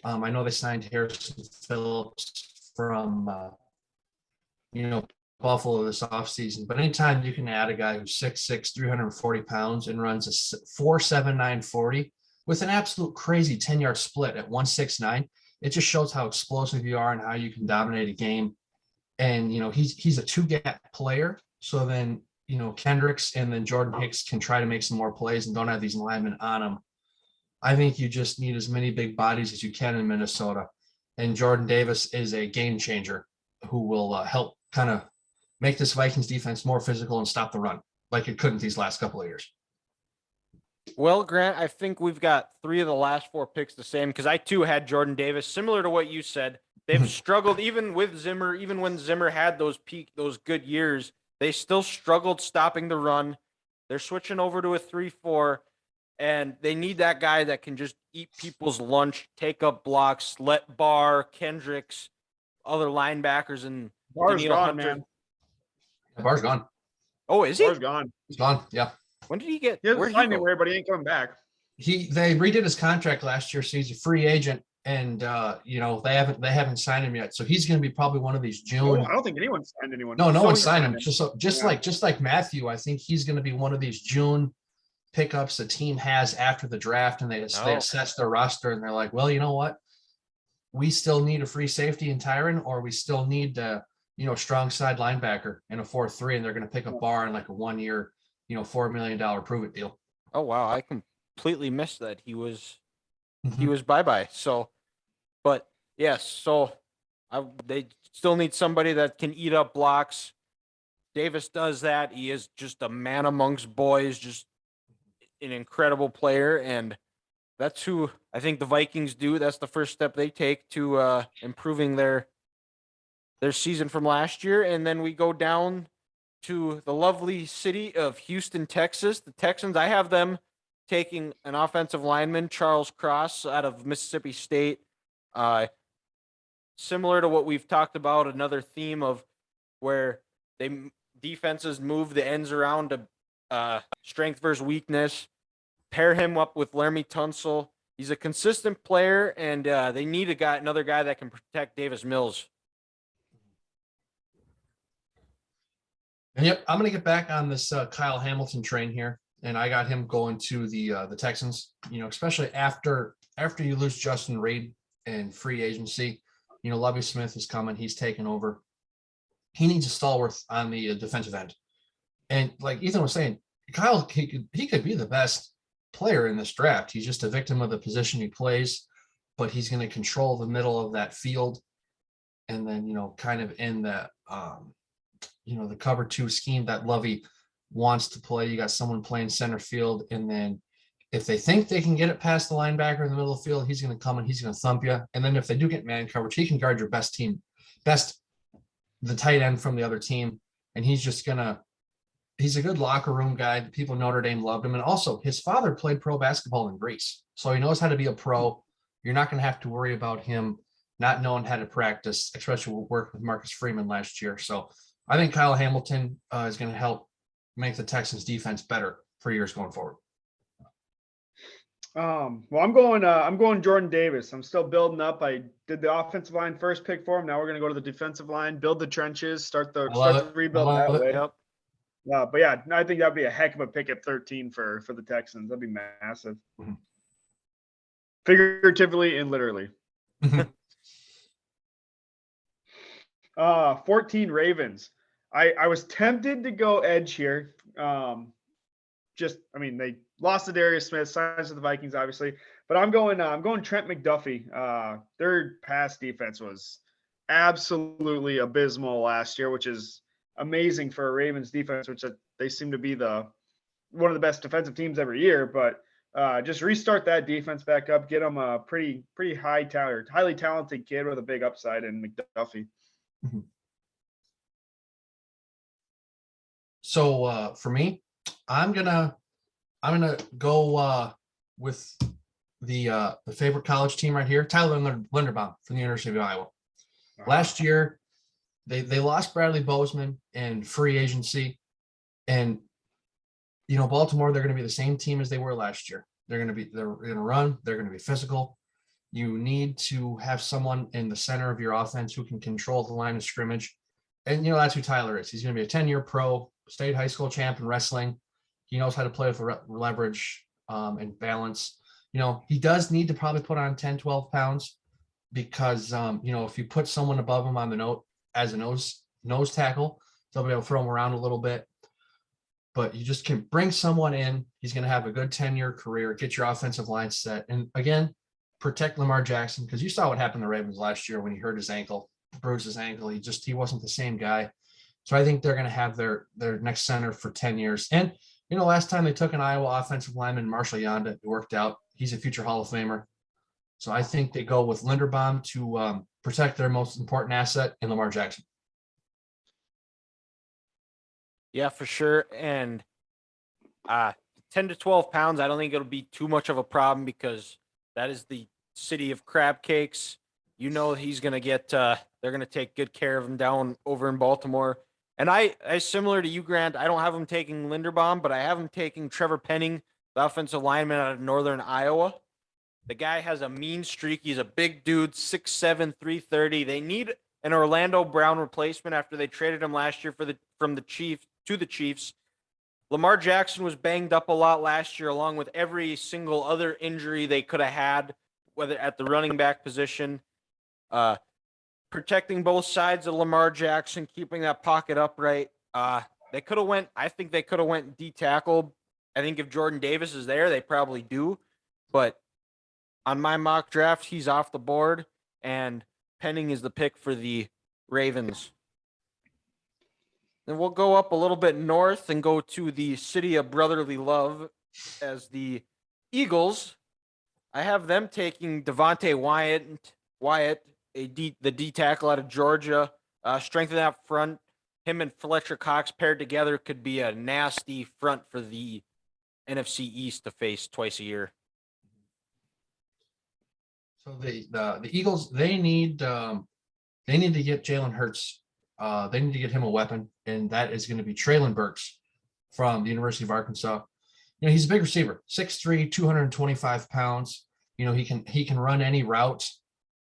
I know they signed Harrison Phillips from, Buffalo this offseason. But anytime you can add a guy who's 6'6", 340 pounds and runs a 4.79 40 with an absolute crazy 10-yard split at 169, it just shows how explosive you are and how you can dominate a game. And, he's a 2-gap player. So then, Kendricks and then Jordan Hicks can try to make some more plays and don't have these linemen on them. I think you just need as many big bodies as you can in Minnesota. And Jordan Davis is a game changer who will help kind of make this Vikings defense more physical and stop the run like it couldn't these last couple of years. Well, Grant, I think we've got 3 of the last 4 picks the same because I too had Jordan Davis, similar to what you said. They've struggled even with Zimmer, even when Zimmer had those good years, they still struggled stopping the run. They're switching over to a 3-4, and they need that guy that can just eat people's lunch, take up blocks, let Barr, Kendricks, other linebackers, and Barr's Danielle gone, Hunter. man. Barr's gone. Oh, is he? Barr's gone. He's gone. Yeah. When did he get? He Where'd doesn't he sign go? anywhere, but he ain't coming back. They redid his contract last year, so he's a free agent, and they haven't signed him yet. So he's going to be probably one of these June. I don't think anyone signed anyone. No So one he signed him. Yeah. Just like Matthew, I think he's going to be one of these June pickups the team has after the draft, and they assess their roster, and they're like, well, you know what? We still need a free safety in Tyron, or we still need strong side linebacker in a 4-3, and they're going to pick up Barr in like a 1-year, $4 million prove it deal. Oh wow, I completely missed that he was bye-bye. So, but yes, so they still need somebody that can eat up blocks. Davis does that. He is just a man amongst boys, just an incredible player, and that's who I think the Vikings do. That's the first step they take to improving their season from last year. And then we go down to the lovely city of Houston, Texas. The Texans, I have them taking an offensive lineman, Charles Cross, out of Mississippi State. Similar to what we've talked about, another theme of where defenses move the ends around to strength versus weakness. Pair him up with Laramie Tunsil. He's a consistent player, and they need another guy that can protect Davis Mills. And yep, I'm going to get back on this Kyle Hamilton train here, and I got him going to the Texans. Especially after you lose Justin Reed in free agency, Lovie Smith is coming. He's taking over. He needs a stalwart on the defensive end, and like Ethan was saying, Kyle he could be the best player in this draft. He's just a victim of the position he plays, but he's going to control the middle of that field, and then kind of in the the cover 2 scheme that Lovey wants to play. You got someone playing center field, and then if they think they can get it past the linebacker in the middle of the field, he's going to come and he's going to thump you. And then if they do get man coverage, he can guard your the tight end from the other team, and he's a good locker room guy. The people in Notre Dame loved him, and also his father played pro basketball in Greece, so he knows how to be a pro. You're not going to have to worry about him not knowing how to practice, especially with work with Marcus Freeman last year. So I think Kyle Hamilton is going to help make the Texans defense better for years going forward. Well, I'm going Jordan Davis. I'm still building up. I did the offensive line first pick for him. Now we're going to go to the defensive line, build the trenches, start the rebuild that way. Yep. But yeah, I think that'd be a heck of a pick at 13 for the Texans. That'd be massive. Mm-hmm. Figuratively and literally. 14 Ravens. I was tempted to go edge here. They lost to Darius Smith, signs to the Vikings, obviously. But I'm going Trent McDuffie. Their pass defense was absolutely abysmal last year, which is amazing for a Ravens defense, which they seem to be the one of the best defensive teams every year, but just restart that defense back up, get them a pretty highly talented kid with a big upside in McDuffie. Mhm. So for me, I'm gonna go with the favorite college team right here, Tyler Linderbaum from the University of Iowa. Last year, they lost Bradley Bozeman in free agency, and Baltimore, they're going to be the same team as they were last year. They're going to run. They're going to be physical. You need to have someone in the center of your offense who can control the line of scrimmage. And, that's who Tyler is. He's going to be a 10-year pro, state high school champ in wrestling. He knows how to play with leverage and balance. He does need to probably put on 10, 12 pounds because, if you put someone above him on the note as a nose tackle, they'll be able to throw him around a little bit. But you just can bring someone in. He's going to have a good 10-year career, get your offensive line set. And again, protect Lamar Jackson, because you saw what happened to Ravens last year when he hurt his ankle, bruised his ankle. He wasn't the same guy. So I think they're going to have their next center for 10 years. And, last time they took an Iowa offensive lineman, Marshall Yonda, it worked out. He's a future Hall of Famer. So I think they go with Linderbaum to protect their most important asset in Lamar Jackson. Yeah, for sure. And 10 to 12 pounds, I don't think it'll be too much of a problem because that is the city of crab cakes. He's going to get they're going to take good care of him down over in Baltimore. And I similar to you, Grant, I don't have him taking Linderbaum, but I have him taking Trevor Penning, the offensive lineman out of Northern Iowa. The guy has a mean streak. He's a big dude, 6'7", 330. They need an Orlando Brown replacement after they traded him last year from the Chiefs to the Chiefs. Lamar Jackson was banged up a lot last year, along with every single other injury they could have had, whether at the running back position. Protecting both sides of Lamar Jackson, keeping that pocket upright. I think they could have went D tackle. I think if Jordan Davis is there, they probably do. But on my mock draft, he's off the board, and Penning is the pick for the Ravens. Then we'll go up a little bit north and go to the city of brotherly love as the Eagles. I have them taking Devontae Wyatt, the D tackle out of Georgia. Strength in that front. Him and Fletcher Cox paired together could be a nasty front for the NFC East to face twice a year. So the Eagles, they need to get Jalen Hurts. They need to get him a weapon, and that is going to be Traylon Burks from the University of Arkansas. He's a big receiver, 6'3", 225 pounds. He can run any route.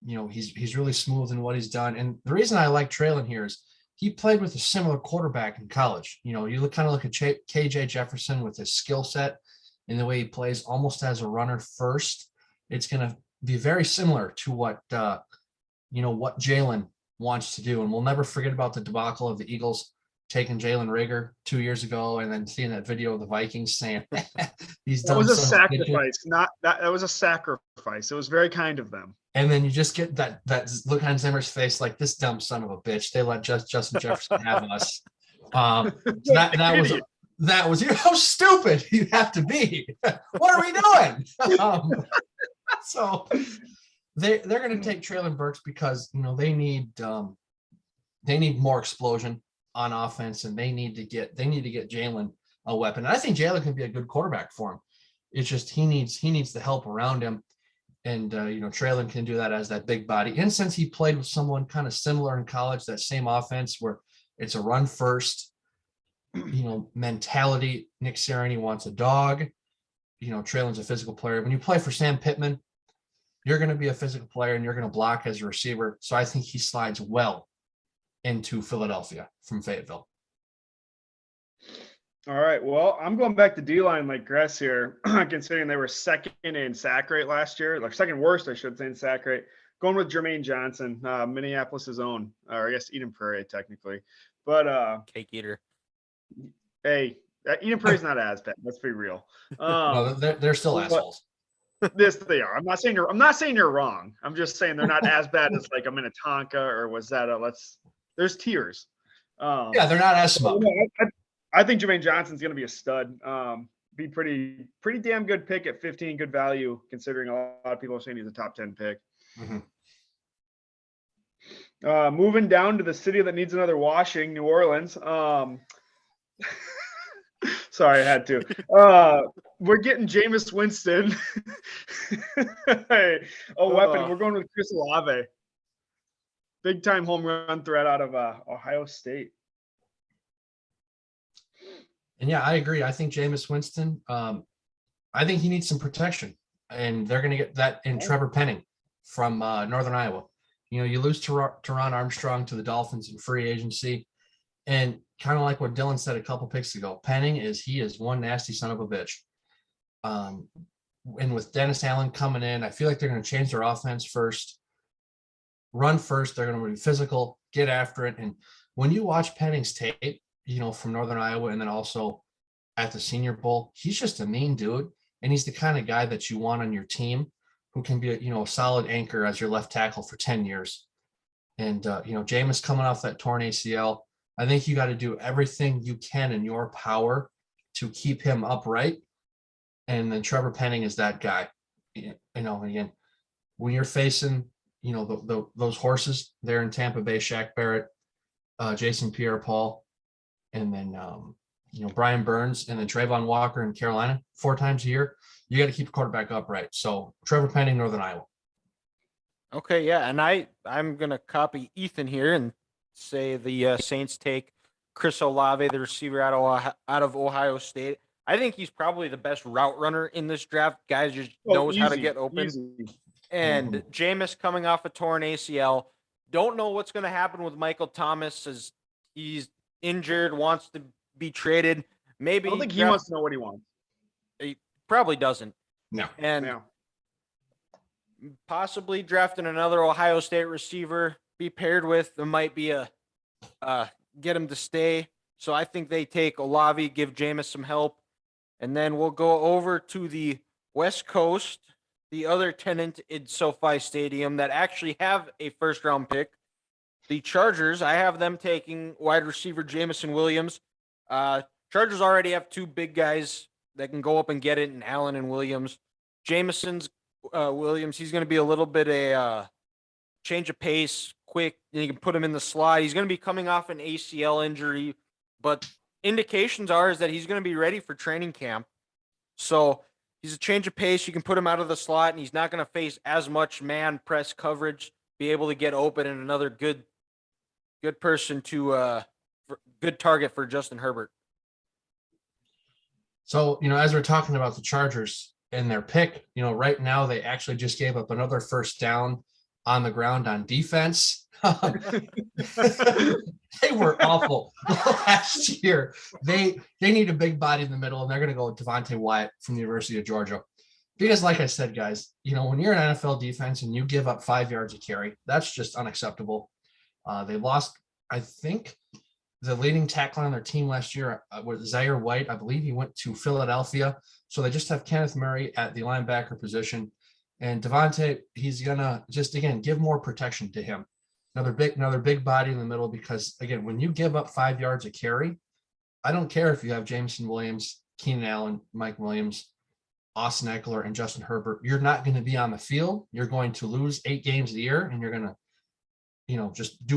He's really smooth in what he's done. And the reason I like Traylon here is he played with a similar quarterback in college. You look at KJ Jefferson with his skill set and the way he plays almost as a runner first. It's going to be very similar to what Jalen wants to do. And we'll never forget about the debacle of the Eagles taking Jalen Reagor 2 years ago, and then seeing that video of the Vikings saying he's done. That was a sacrifice, that was a sacrifice. It was very kind of them. And then you just get that look on Zimmer's face, like, this dumb son of a bitch. They let Justin Jefferson have us. That was how stupid you have to be. What are we doing? So they're going to take Traylon Burks because they need more explosion on offense, and they need to get Jalen a weapon. And I think Jalen can be a good quarterback for him. It's just he needs the help around him, and Traylon can do that as that big body. And since he played with someone kind of similar in college, that same offense where it's a run first, mentality. Nick Sirianni wants a dog. Traylon's a physical player. When you play for Sam Pittman, you're going to be a physical player and you're going to block as a receiver. So I think he slides well into Philadelphia from Fayetteville. All right. Well, I'm going back to D-line like Gress here, considering they were second in sack rate last year, like second worst, I should say, in sack rate. Going with Jermaine Johnson, Minneapolis' own, or I guess Eden Prairie technically. But cake eater. Hey, Eden Prairie's not as bad. Let's be real. No, they're still assholes. This they are. I'm not saying you're wrong. I'm just saying they're not as bad as like a Minnetonka or was that there's tiers. Yeah, they're not as smart. I think Jermaine Johnson's going to be a stud. Be pretty damn good pick at 15, good value, considering a lot of people are saying he's a top 10 pick. Mm-hmm. Moving down to the city that needs another washing, New Orleans. Sorry, I had to. We're getting Jameis Winston. A weapon. We're going with Chris Olave. Big time home run threat out of Ohio State. And yeah, I agree. I think Jameis Winston, I think he needs some protection. And they're going to get that in Trevor Penning from Northern Iowa. You know, you lose Teron Armstrong to the Dolphins in free agency. And kind of like what Dylan said a couple picks ago, Penning is one nasty son of a bitch. And with Dennis Allen coming in, I feel like they're going to change their offense first. Run first. They're going to be physical, get after it. And when you watch Penning's tape, you know, from Northern Iowa and then also at the Senior Bowl, he's just a mean dude. And he's the kind of guy that you want on your team who can be, a solid anchor as your left tackle for 10 years. And, Jameis coming off that torn ACL, I think you got to do everything you can in your power to keep him upright. And then Trevor Penning is that guy. Again, when you're facing, those horses there in Tampa Bay, Shaq Barrett, Jason Pierre-Paul, and then, Brian Burns, and then Trayvon Walker in Carolina 4 times a year, you got to keep the quarterback upright. So Trevor Penning, Northern Iowa. Okay, yeah, and I'm going to copy Ethan here and say the Saints take Chris Olave, the receiver out of Ohio State. I think he's probably the best route runner in this draft. Guys just knows how to get open. Easy. And Jameis coming off a torn ACL. Don't know what's going to happen with Michael Thomas as he's injured, wants to be traded. Maybe I don't think he wants to know what he wants. He probably doesn't. No. And possibly drafting another Ohio State receiver, be paired with, there might be a get him to stay. So I think they take Olave, give Jameis some help. And then we'll go over to the West Coast, the other tenant in SoFi Stadium that actually have a first-round pick. The Chargers, I have them taking wide receiver Jameson Williams. Chargers already have 2 big guys that can go up and get it in Allen and Williams. Jameson's Williams, he's going to be a little bit a change of pace, quick. You can put him in the slot. He's going to be coming off an ACL injury, but indications is that he's going to be ready for training camp. So he's a change of pace. You can put him out of the slot, and he's not going to face as much man press coverage, be able to get open, and another good person to good target for Justin Herbert. So, as we're talking about the Chargers and their pick, right now they actually just gave up another first down on the ground on defense. They were awful last year. They need a big body in the middle, and they're going to go with Devontae Wyatt from the University of Georgia. Because like I said, guys, when you're an NFL defense and you give up 5 yards a carry, that's just unacceptable. They lost, I think, the leading tackler on their team last year was Zaire White. I believe he went to Philadelphia. So they just have Kenneth Murray at the linebacker position. And Devontae, he's going to just, again, give more protection to him. Another big body in the middle, because, again, when you give up 5 yards a carry, I don't care if you have Jameson Williams, Keenan Allen, Mike Williams, Austin Eckler, and Justin Herbert. You're not going to be on the field. You're going to lose 8 games a year, and you're going to, just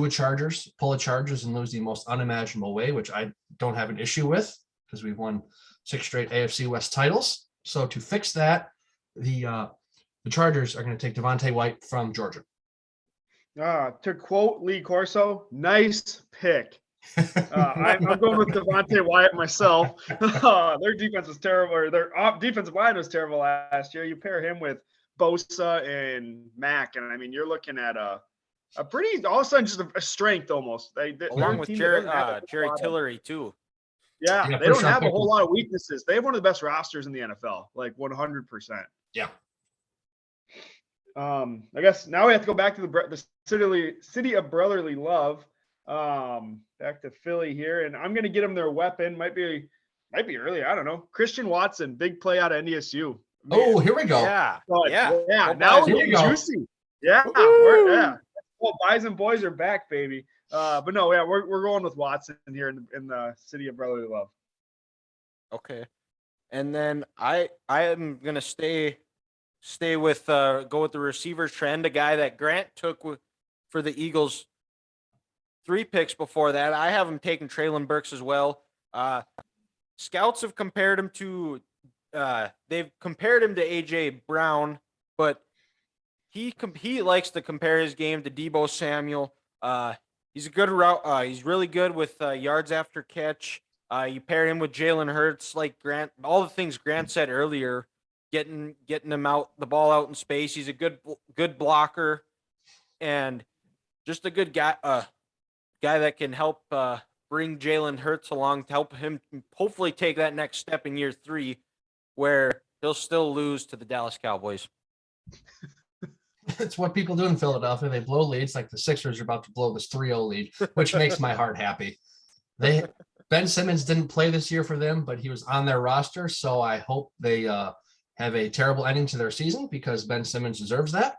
pull a Chargers and lose the most unimaginable way, which I don't have an issue with because we've won 6 straight AFC West titles. So to fix that, the Chargers are going to take Devontae White from Georgia. To quote Lee Corso, nice pick. I'm going with Devontae Wyatt myself. Their defense was terrible, or their defensive line was terrible last year. You pair him with Bosa and Mack, and I mean, you're looking at a pretty, all of a sudden, just a strength almost. Along with Jerry Tillery, too. Yeah, they don't have a whole lot of weaknesses. They have one of the best rosters in the NFL, like 100%. Yeah. I guess now we have to go back to the city of brotherly love. Back to Philly here, and I'm going to get them their weapon. Might be early. I don't know. Christian Watson, big play out of NDSU. Man. Oh, here we go. Yeah. Now it's getting juicy. Yeah. Well, guys and boys are back, baby. But no, yeah, we're going with Watson here in the city of brotherly love. Okay. And then I am gonna stay with go with the receiver trend, a guy that Grant took for the Eagles 3 picks before that. I have him taking Traylon Burks as well. Scouts have compared him to they've compared him to AJ Brown, but he likes to compare his game to Debo Samuel. He's a good route. He's really good with yards after catch. You pair him with Jalen Hurts, like Grant, all the things Grant said earlier, getting him out the ball out in space. He's a good blocker and just a good guy. Guy that can help bring Jalen Hurts along to help him hopefully take that next step in year 3, where he'll still lose to the Dallas Cowboys. It's what people do in Philadelphia. They blow leads like the Sixers are about to blow this 3-0 lead, which makes my heart happy. Ben Simmons didn't play this year for them, but he was on their roster. So I hope they have a terrible ending to their season because Ben Simmons deserves that.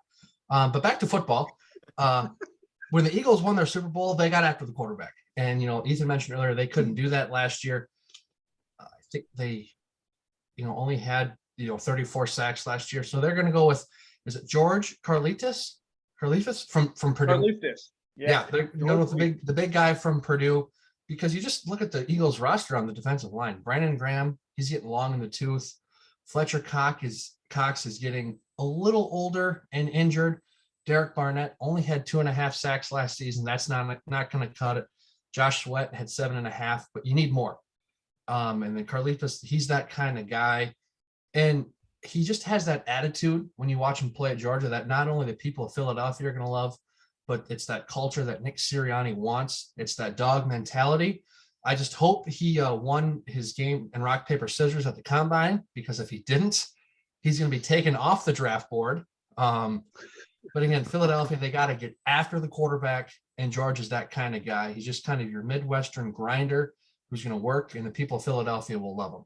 But back to football. When the Eagles won their Super Bowl, they got after the quarterback. And, Ethan mentioned earlier, they couldn't do that last year. I think they, only had, 34 sacks last year. So they're going to go with, is it George Karlaftis from Purdue? Karlaftis. Yeah, they're going with the big guy from Purdue, because you just look at the Eagles roster on the defensive line. Brandon Graham, he's getting long in the tooth. Fletcher Cox is getting a little older and injured. Derek Barnett only had 2.5 sacks last season. That's not going to cut it. Josh Sweat had 7.5, but you need more. And then Karlaftis, he's that kind of guy. And he just has that attitude when you watch him play at Georgia that not only the people of Philadelphia are going to love, but it's that culture that Nick Sirianni wants. It's that dog mentality. I just hope he won his game in rock, paper, scissors at the combine, because if he didn't, he's going to be taken off the draft board. But again, Philadelphia, they got to get after the quarterback, and George is that kind of guy. He's just kind of your Midwestern grinder who's going to work, and the people of Philadelphia will love him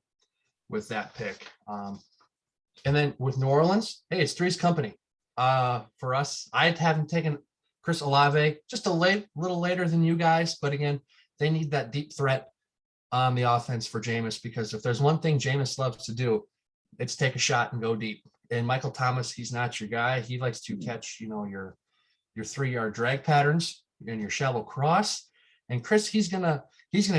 with that pick. And then with New Orleans, hey, it's Three's Company. For us, I haven't taken Chris Olave just a little later than you guys, but again, they need that deep threat on the offense for Jameis, because if there's one thing Jameis loves to do, it's take a shot and go deep. And Michael Thomas, he's not your guy. He likes to catch, your 3-yard drag patterns and your shallow cross. And Chris, he's gonna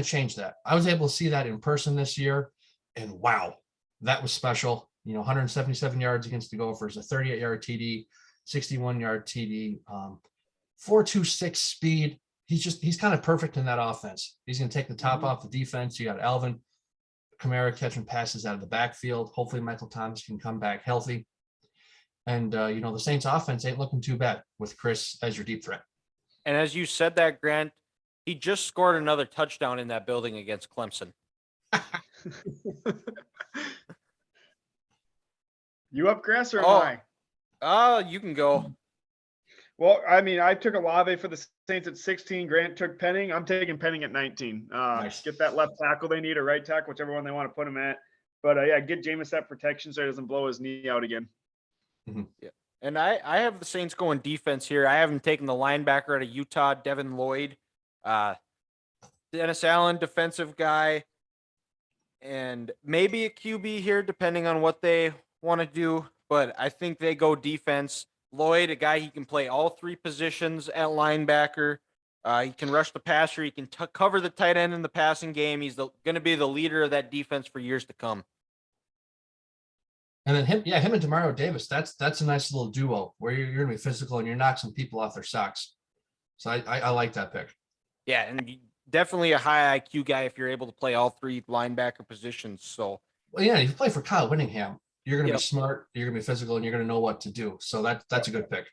change that. I was able to see that in person this year, and wow, that was special. 177 yards against the Gophers, a 38-yard TD, 61-yard TD, 4.26 speed. He's kind of perfect in that offense. He's going to take the top off the defense. You got Alvin Kamara catching passes out of the backfield. Hopefully Michael Thomas can come back healthy. And, the Saints offense ain't looking too bad with Chris as your deep threat. And as you said that, Grant, he just scored another touchdown in that building against Clemson. You up, Grass, or am I? You can go. Well, I took Olave for the Saints at 16. Grant took Penning. I'm taking Penning at 19. Nice. Get that left tackle they need, or right tackle, whichever one they want to put him at. But, get Jameis that protection so he doesn't blow his knee out again. Mm-hmm. Yeah. And I have the Saints going defense here. I haven't taken the linebacker out of Utah, Devin Lloyd. Dennis Allen, defensive guy. And maybe a QB here, depending on what they want to do. But I think they go defense. Lloyd, a guy he can play all 3 positions at linebacker. He can rush the passer. He can cover the tight end in the passing game. He's going to be the leader of that defense for years to come. And then him and Demario Davis, that's a nice little duo where you're going to be physical and you're knocking some people off their socks. So I like that pick. Yeah, and definitely a high IQ guy if you're able to play all 3 linebacker positions. So, well, yeah, if you play for Kyle Whittingham, you're going to be smart, you're going to be physical, and you're going to know what to do. So that's a good pick.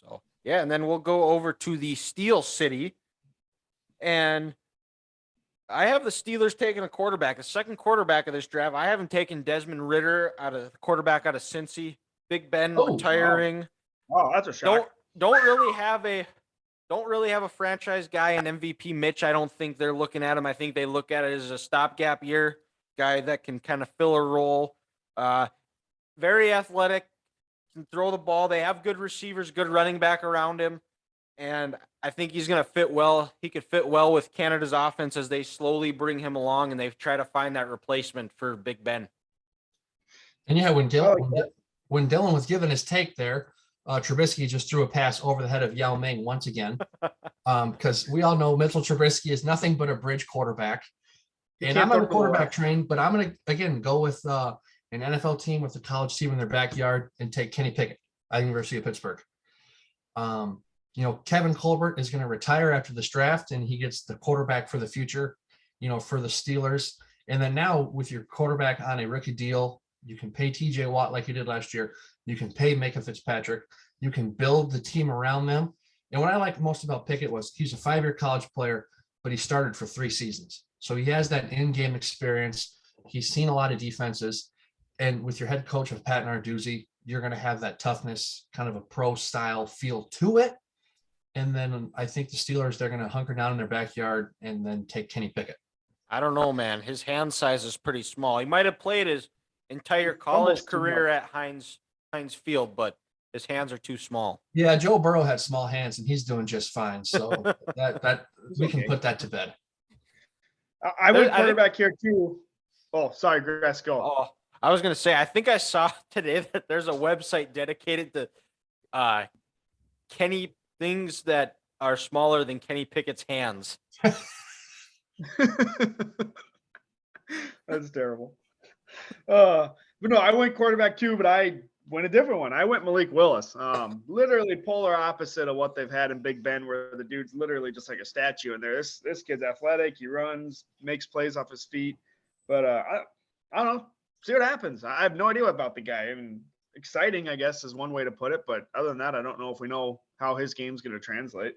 So, yeah, and then we'll go over to the Steel City. And I have the Steelers taking a quarterback, the second quarterback of this draft. I haven't taken Desmond Ridder quarterback out of Cincy. Big Ben retiring. Wow, that's a shock. Don't really have a franchise guy in MVP Mitch. I don't think they're looking at him. I think they look at it as a stopgap year guy that can kind of fill a role. Very athletic, can throw the ball. They have good receivers, good running back around him. and I think he's going to fit well. He could fit well with Canada's offense as they slowly bring him along and they try to find that replacement for Big Ben. And yeah, when Dylan was given his take there, Trubisky just threw a pass over the head of Yao Ming once again, because we all know Mitchell Trubisky is nothing but a bridge quarterback. And I'm on the quarterback train, but I'm going to, again, go with an NFL team with a college team in their backyard and take Kenny Pickett at the University of Pittsburgh. Kevin Colbert is going to retire after this draft, and he gets the quarterback for the future, for the Steelers. And then now with your quarterback on a rookie deal, you can pay TJ Watt like you did last year. You can pay Micah Fitzpatrick. You can build the team around them. And what I liked most about Pickett was he's a 5-year college player, but he started for 3 seasons. So he has that in-game experience. He's seen a lot of defenses. And with your head coach of Pat Narduzzi, you're going to have that toughness, kind of a pro-style feel to it. And then I think the Steelers, they're going to hunker down in their backyard and then take Kenny Pickett. I don't know, man. His hand size is pretty small. He might have played his entire college career at Heinz Field, but his hands are too small. Yeah, Joe Burrow had small hands, and he's doing just fine. So that we can put that to bed. I went quarterback here too. Oh, sorry, Grass, go. Oh, I was gonna say, I think I saw today that there's a website dedicated to Kenny things that are smaller than Kenny Pickett's hands. That's terrible. But no, I went quarterback too, but I went a different one. I went Malik Willis. Literally polar opposite of what they've had in Big Ben, where the dude's literally just like a statue in there. This kid's athletic. He runs, makes plays off his feet. But I don't know. See what happens. I have no idea about the guy. I mean, exciting, I guess, is one way to put it. But other than that, I don't know if we know how his game's going to translate.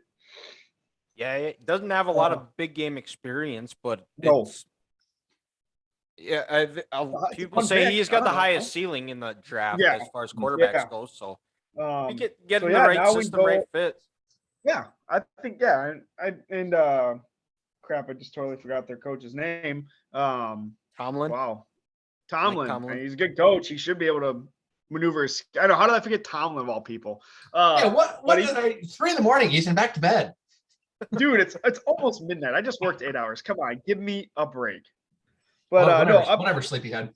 Yeah, it doesn't have a lot of big game experience, but No. it's people say he's got the highest ceiling in the draft as far as quarterbacks go. So he get in the right system, right fit. Yeah, I think and crap, I just totally forgot their coach's name. Tomlin. Wow, Tomlin. He's a good coach. He should be able to maneuver his. I don't know, how did I forget Tomlin of all people? What did I? 3 a.m, Ethan, back to bed. Dude, it's almost midnight. I just worked 8 hours. Come on, give me a break. But whatever, sleepyhead.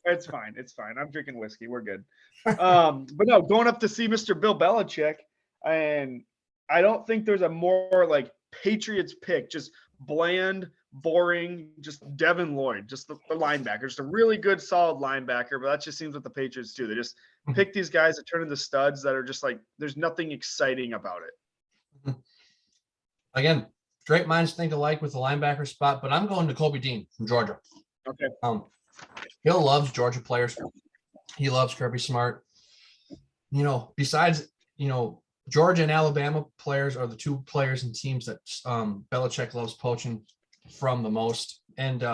It's fine. I'm drinking whiskey. We're good. But no, going up to see Mr. Bill Belichick, and I don't think there's a more like Patriots pick, just bland, boring, just Devin Lloyd, just the linebacker, just a really good, solid linebacker. But that just seems what the Patriots do. They just pick these guys that turn into studs that are just like, there's nothing exciting about it. Again, great minds think alike with the linebacker spot, but I'm going to Kobe Dean from Georgia. Okay. Hill loves Georgia players. He loves Kirby Smart. Besides, Georgia and Alabama players are the 2 players and teams that Belichick loves poaching from the most. And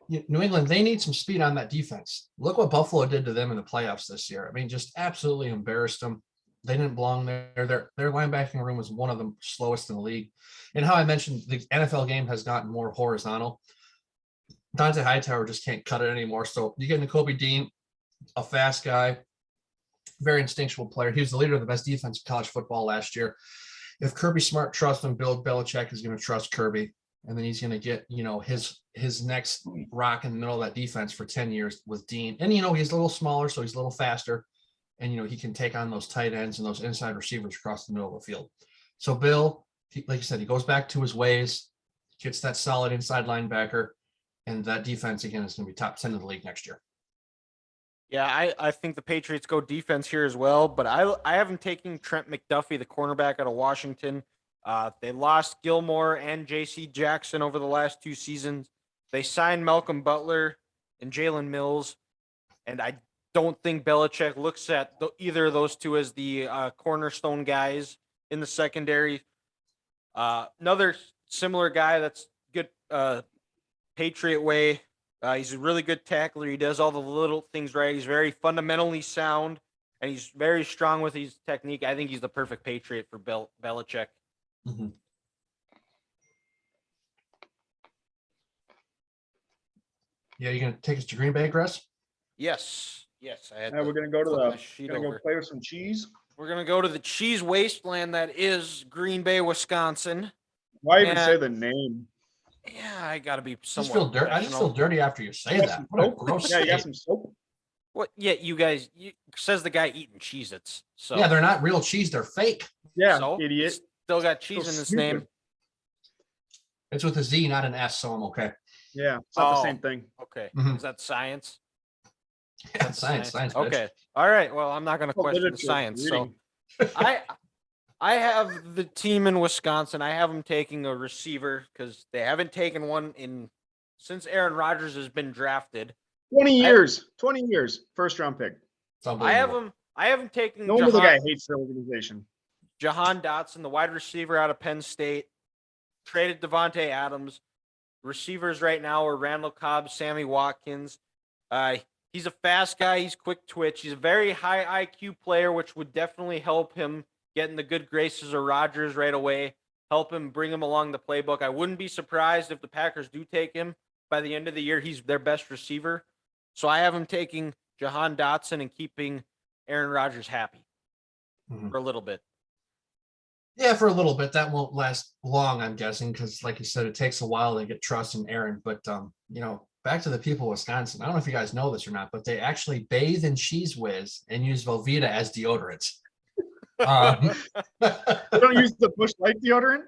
New England, they need some speed on that defense. Look what Buffalo did to them in the playoffs this year. I mean, just absolutely embarrassed them. They didn't belong there. Their linebacking room was one of the slowest in the league. And how I mentioned, the NFL game has gotten more horizontal. Dante Hightower just can't cut it anymore. So you get Nakobe Dean, a fast guy, very instinctual player. He was the leader of the best defense in college football last year. If Kirby Smart trusts him, Bill Belichick is going to trust Kirby. And then he's going to get, his next rock in the middle of that defense for 10 years with Dean. And, he's a little smaller, so he's a little faster. And, he can take on those tight ends and those inside receivers across the middle of the field. So Bill, like you said, he goes back to his ways, gets that solid inside linebacker, and that defense, again, is going to be top 10 in the league next year. Yeah, I think the Patriots go defense here as well, but I haven't taken Trent McDuffie, the cornerback out of Washington. They lost Gilmore and J.C. Jackson over the last 2 seasons. They signed Malcolm Butler and Jalen Mills, and I don't think Belichick looks at either of those 2 as the cornerstone guys in the secondary. Another similar guy that's good Patriot way. He's a really good tackler. He does all the little things right. He's very fundamentally sound, and he's very strong with his technique. I think he's the perfect Patriot for Belichick. Mm-hmm. Yeah, you gonna take us to Green Bay, Chris? Yes. We're gonna go to go play with some cheese. We're going to go to the cheese wasteland that is Green Bay, Wisconsin. Why even say And- the name? Yeah, I got to be I just somewhat feel dirty. I just feel professional. dirty after you say You got that. some What a soap? gross Yeah, you got state. some soap. What? Yeah, you guys, says the guy eating Cheez-Its. So, Yeah, they're not real cheese. They're fake. Yeah, so idiot. Still got cheese So in his stupid. name. It's with a Z, not an S, so I'm okay. Yeah, it's not the Oh. same thing. Okay. Mhm. Is that science? Yeah, That's science, bitch. Okay. All right. Well, I'm not going to Oh, question the literature, science. reading. So, I have the team in Wisconsin. I have them taking a receiver because they haven't taken one since Aaron Rodgers has been drafted. 20 years. 20 years. First round pick. It's unbelievable. I have him taking No wonder the guy hates the organization. Jahan Dotson, the wide receiver out of Penn State. Traded Devontae Adams. Receivers right now are Randall Cobb, Sammy Watkins. He's a fast guy. He's quick twitch. He's a very high IQ player, which would definitely help him get in the good graces of Rodgers right away, help him bring him along the playbook. I wouldn't be surprised if the Packers do take him. By the end of the year, he's their best receiver. So I have him taking Jahan Dotson and keeping Aaron Rodgers happy for a little bit. Yeah, for a little bit. That won't last long, I'm guessing, because like you said, it takes a while to get trust in Aaron. But back to the people of Wisconsin. I don't know if you guys know this or not, but they actually bathe in Cheese Whiz and use Velveeta as deodorant. They don't use the Bush Light deodorant?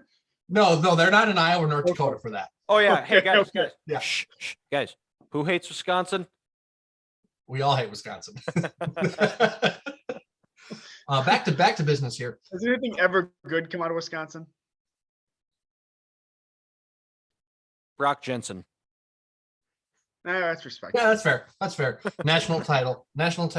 No, they're not in Iowa or North Dakota for that. Oh, yeah. Hey, guys. Yeah. Shh, guys. Who hates Wisconsin? We all hate Wisconsin. Back to business here. Has anything ever good come out of Wisconsin? Brock Jensen. Nah, that's respectable. Yeah, that's fair. National title, national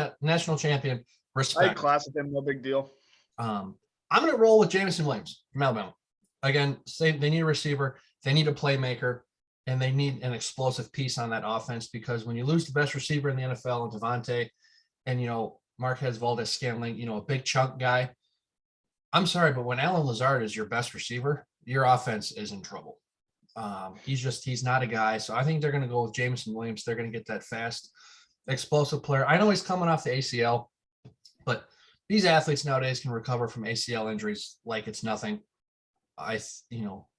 champion. I Respect. class with him, no big deal. I'm going to roll with Jameson Williams from Alabama. Again, they need a receiver, they need a playmaker, and they need an explosive piece on that offense because when you lose the best receiver in the NFL, Devontae, and Marquez Valdez-Scantling, a big chunk guy. I'm sorry, but when Alan Lazard is your best receiver, your offense is in trouble. He's not a guy. So I think they're going to go with Jameson Williams. They're going to get that fast, explosive player. I know he's coming off the ACL, but these athletes nowadays can recover from ACL injuries like it's nothing.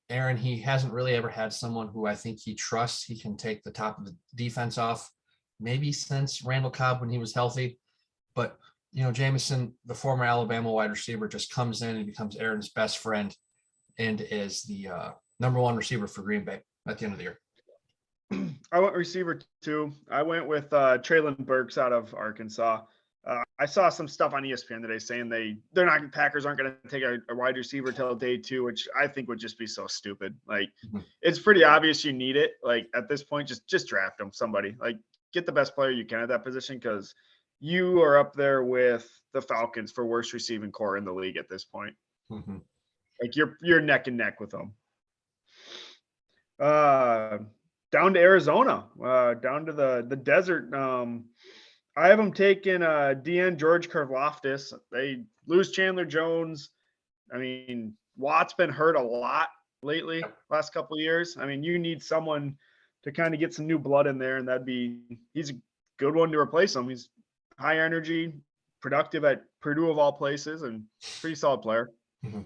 Aaron, he hasn't really ever had someone who I think he trusts. He can take the top of the defense off, maybe since Randall Cobb when he was healthy. But, Jameson, the former Alabama wide receiver, just comes in and becomes Aaron's best friend and is the number one receiver for Green Bay at the end of the year. I went receiver too. I went with Traylon Burks out of Arkansas. I saw some stuff on ESPN today saying Packers aren't going to take a wide receiver till day 2, which I think would just be so stupid. Like, It's pretty obvious you need it. Like at this point, just draft somebody. Like get the best player you can at that position because you are up there with the Falcons for worst receiving core in the league at this point. Mm-hmm. Like you're neck and neck with them. Down to Arizona, down to the desert. I have them taking DN George Karlaftis. They lose Chandler Jones. I mean, Watt's been hurt a lot lately, last couple of years. I mean, you need someone to kind of get some new blood in there, and he's a good one to replace him. He's high energy, productive at Purdue of all places, and pretty solid player. Mm-hmm.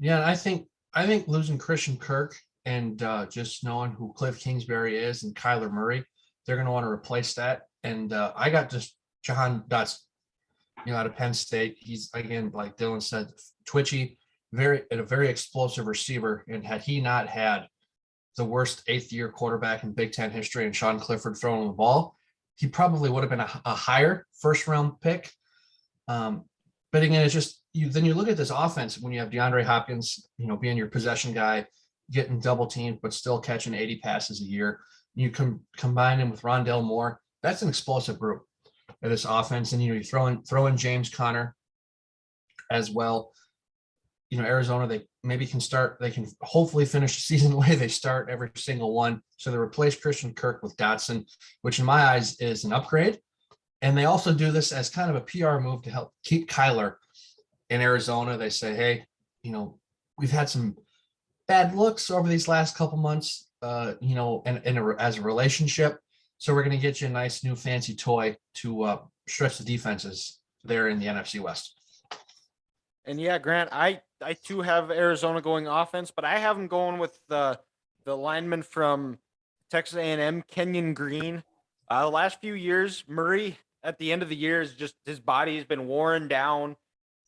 Yeah, I think losing Christian Kirk and just knowing who Cliff Kingsbury is and Kyler Murray, they're going to want to replace that. And I got just Jahan Dotson, out of Penn State. He's, again, like Dylan said, twitchy, a very explosive receiver. And had he not had the worst 8th-year quarterback in Big Ten history and Sean Clifford throwing the ball, he probably would have been a higher first-round pick. But again, it's just then you look at this offense when you have DeAndre Hopkins, being your possession guy, getting double teamed, but still catching 80 passes a year. You combine him with Rondale Moore. That's an explosive group of this offense. And, you throw in James Conner as well. Arizona, they can hopefully finish the season the way they start every single one. So they replace Christian Kirk with Dotson, which in my eyes is an upgrade. And they also do this as kind of a PR move to help keep Kyler in Arizona. They say, hey, we've had some bad looks over these last couple months, as a relationship. So we're going to get you a nice new fancy toy to stretch the defenses there in the NFC West. And yeah, Grant, I too have Arizona going offense, but I have them going with the lineman from Texas A&M, Kenyon Green. The last few years, Murray at the end of the year is just his body has been worn down,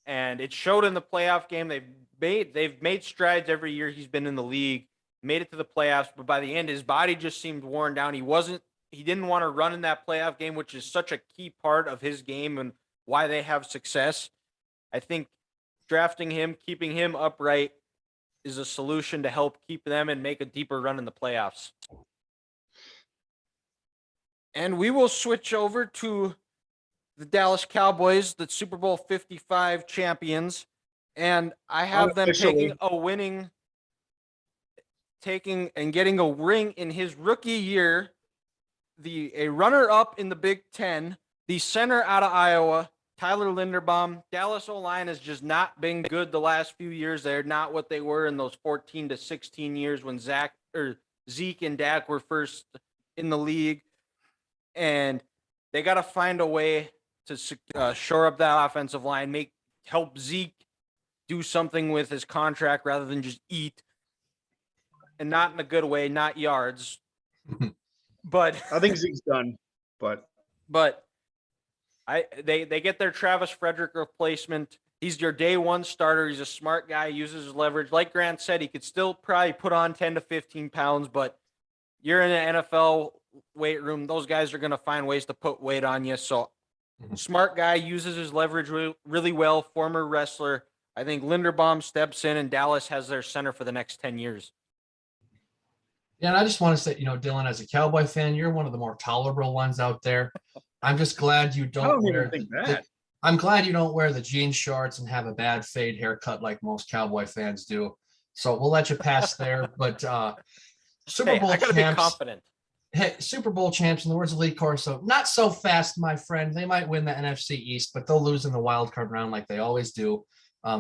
and it showed in the playoff game. They've made strides every year he's been in the league, made it to the playoffs, but by the end, his body just seemed worn down. He didn't want to run in that playoff game, which is such a key part of his game and why they have success. I think drafting him, keeping him upright is a solution to help keep them and make a deeper run in the playoffs. And we will switch over to the Dallas Cowboys, the Super Bowl 55 champions. And I have them taking and getting a ring in his rookie year, a runner-up in the Big Ten, the center out of Iowa, Tyler Linderbaum. Dallas O-line has just not been good the last few years. They're not what they were in those 14 to 16 years when Zeke and Dak were first in the league. And they got to find a way to shore up that offensive line, help Zeke do something with his contract rather than just eat, and not in a good way, not yards. But I think Zeke's done. But they get their Travis Frederick replacement. He's your day one starter. He's a smart guy, uses his leverage. Like Grant said, he could still probably put on 10 to 15 pounds, but you're in an NFL weight room. Those guys are going to find ways to put weight on you. So smart guy, uses his leverage really well, former wrestler. I think Linderbaum steps in and Dallas has their center for the next 10 years. Yeah, and I just want to say, Dylan, as a Cowboy fan, you're one of the more tolerable ones out there. I'm just glad you don't wear that. I'm glad you don't wear the jean shorts and have a bad fade haircut like most Cowboy fans do. So we'll let you pass there. But Super Bowl I gotta champs, be confident. Hey, Super Bowl champs, in the words of Lee Corso, not so fast, my friend. They might win the NFC East, but they'll lose in the wild card round like they always do.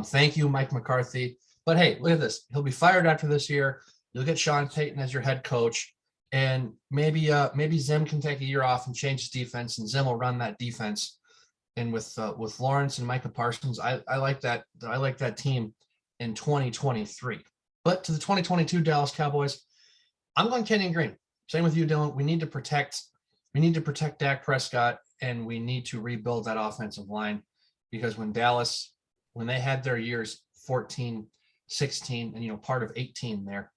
Thank you, Mike McCarthy. But hey, look at this. He'll be fired after this year. You'll get Sean Payton as your head coach, and maybe Zim can take a year off and change his defense, and Zim will run that defense. And with Lawrence and Micah Parsons, I like that. I like that team in 2023. But to the 2022 Dallas Cowboys, I'm going Kenyon Green. Same with you, Dylan. We need to protect Dak Prescott, and we need to rebuild that offensive line, because when they had their years 14, 16, and part of 18 there,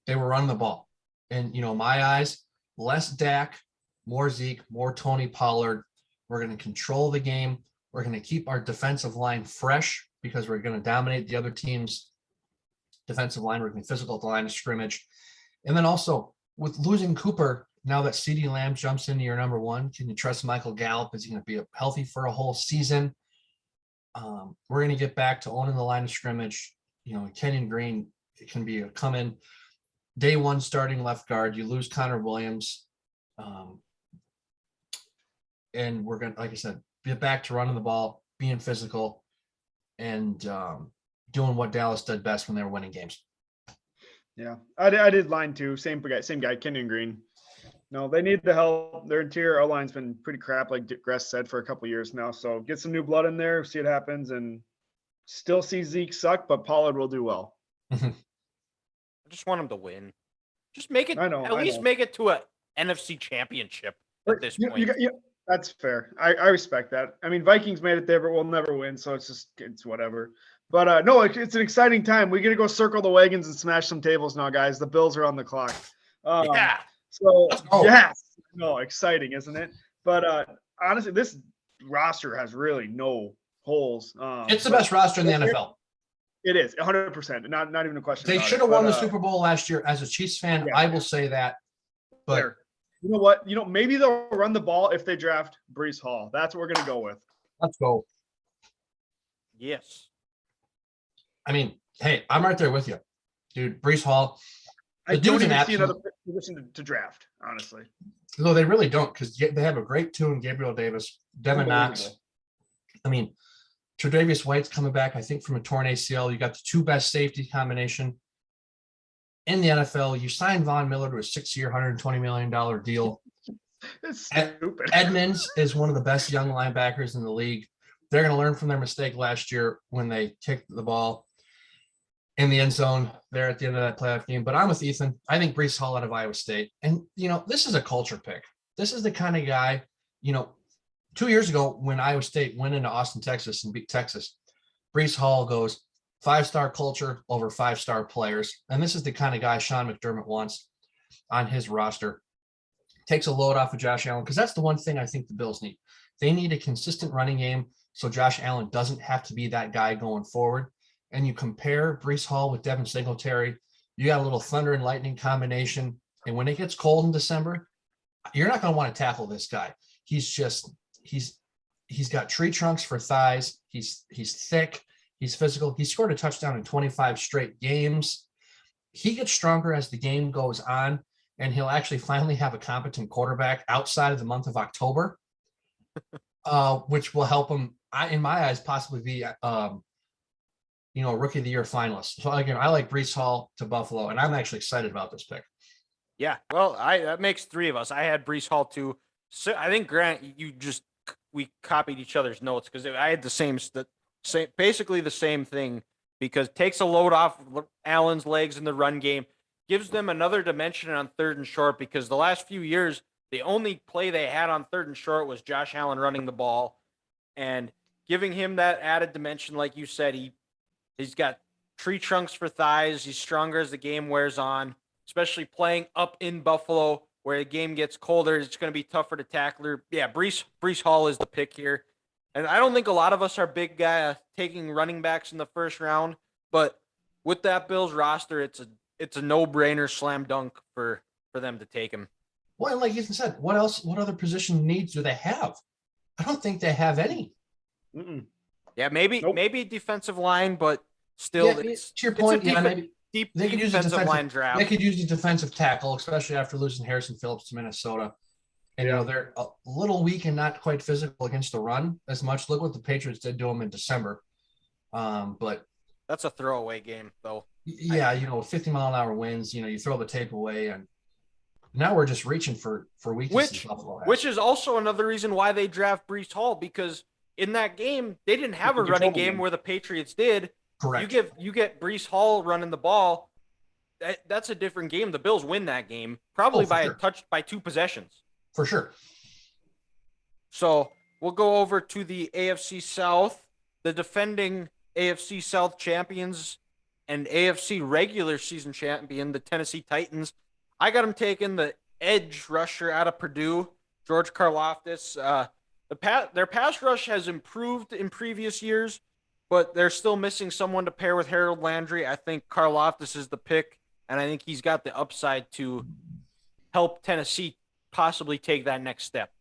they were running the ball. And my eyes, less Dak, more Zeke, more Tony Pollard. We're going to control the game. We're going to keep our defensive line fresh, because we're going to dominate the other team's defensive line. We're going to be physical at the line of scrimmage. And then also, with losing Cooper, now that CeeDee Lamb jumps into your number one, can you trust Michael Gallup? Is he going to be healthy for a whole season? We're going to get back to owning the line of scrimmage. Kenyon Green can be a come in day one starting left guard. You lose Connor Williams. And we're going to, like I said, get back to running the ball, being physical, and doing what Dallas did best when they were winning games. Yeah, I did line too. Same guy, Kenyon Green. No, they need the help. Their interior O-line's been pretty crap, like Gress said, for a couple of years now. So get some new blood in there, see what happens, and still see Zeke suck, but Pollard will do well. I just want him to win. Just make it. At least make it to a NFC Championship at this point. That's fair. I respect that. I mean, Vikings made it there, but we'll never win, so it's whatever. But no, it's an exciting time. We're gonna go circle the wagons and smash some tables now, guys. The Bills are on the clock. Yeah. So yes, no, exciting, isn't it? But honestly, this roster has really no holes. It's the best roster in the NFL. It is 100%. Not even a question. They should have won the Super Bowl last year. As a Chiefs fan, yeah. I will say that. But fair. You know what? Maybe they'll run the ball if they draft Breece Hall. That's what we're gonna go with. Let's go. Yes. I mean, hey, I'm right there with you, dude. Breece Hall. I don't even see another position to draft, honestly. No, they really don't, because they have a great two in Gabriel Davis, Devin Knox. I mean, Tre'Davious White's coming back, I think, from a torn ACL. You got the two best safety combination in the NFL. You signed Von Miller to a 6-year, $120 million deal. It's Ed- stupid. Edmonds is one of the best young linebackers in the league. They're going to learn from their mistake last year when they kicked the ball in the end zone there at the end of that playoff game. But I'm with Ethan. I think Breece Hall out of Iowa State. And, this is a culture pick. This is the kind of guy, 2 years ago when Iowa State went into Austin, Texas and beat Texas, Breece Hall goes 5-star culture over 5-star players. And this is the kind of guy Sean McDermott wants on his roster. Takes a load off of Josh Allen, because that's the one thing I think the Bills need. They need a consistent running game so Josh Allen doesn't have to be that guy going forward. And you compare Breece Hall with Devin Singletary, you got a little thunder and lightning combination. And when it gets cold in December, you're not going to want to tackle this guy. He's got tree trunks for thighs. He's thick. He's physical. He scored a touchdown in 25 straight games. He gets stronger as the game goes on, and he'll actually finally have a competent quarterback outside of the month of October, which will help him, in my eyes, possibly be a rookie of the year finalist. So again, I like Breece Hall to Buffalo, and I'm actually excited about this pick. Yeah, well, that makes three of us. I had Breece Hall too. So I think Grant, we copied each other's notes because I had the same, basically the same thing, because takes a load off Allen's legs in the run game, gives them another dimension on 3rd and short, because the last few years the only play they had on 3rd and short was Josh Allen running the ball, and giving him that added dimension, like you said, he's got tree trunks for thighs. He's stronger as the game wears on, especially playing up in Buffalo where the game gets colder. It's going to be tougher to tackle. Yeah, Breece Hall is the pick here. And I don't think a lot of us are big guy taking running backs in the first round, but with that Bills roster, it's a no-brainer slam dunk for them to take him. Well, and like Ethan said, what other position needs do they have? I don't think they have any. Mm-mm. Yeah, maybe Nope. maybe defensive line, but still, Yeah, to your point, maybe they deep could use a defensive line draft. They could use a defensive tackle, especially after losing Harrison Phillips to Minnesota. And they're a little weak and not quite physical against the run as much. Look what the Patriots did to them in December. But that's a throwaway game, though. Yeah, 50-mile-an-hour winds. You throw the tape away, and now we're just reaching for weaknesses. Which is also another reason why they draft Breece Hall, because in that game they didn't have a running game where the Patriots did. Correct. You get Breece Hall running the ball. That's a different game. The Bills win that game probably by 2 possessions. For sure. So we'll go over to the AFC South. The defending AFC South champions and AFC regular season champion, the Tennessee Titans. I got them taking the edge rusher out of Purdue, George Karlaftis. Their pass rush has improved in previous years, but they're still missing someone to pair with Harold Landry. I think Karlaftis is the pick, and I think he's got the upside to help Tennessee possibly take that next step.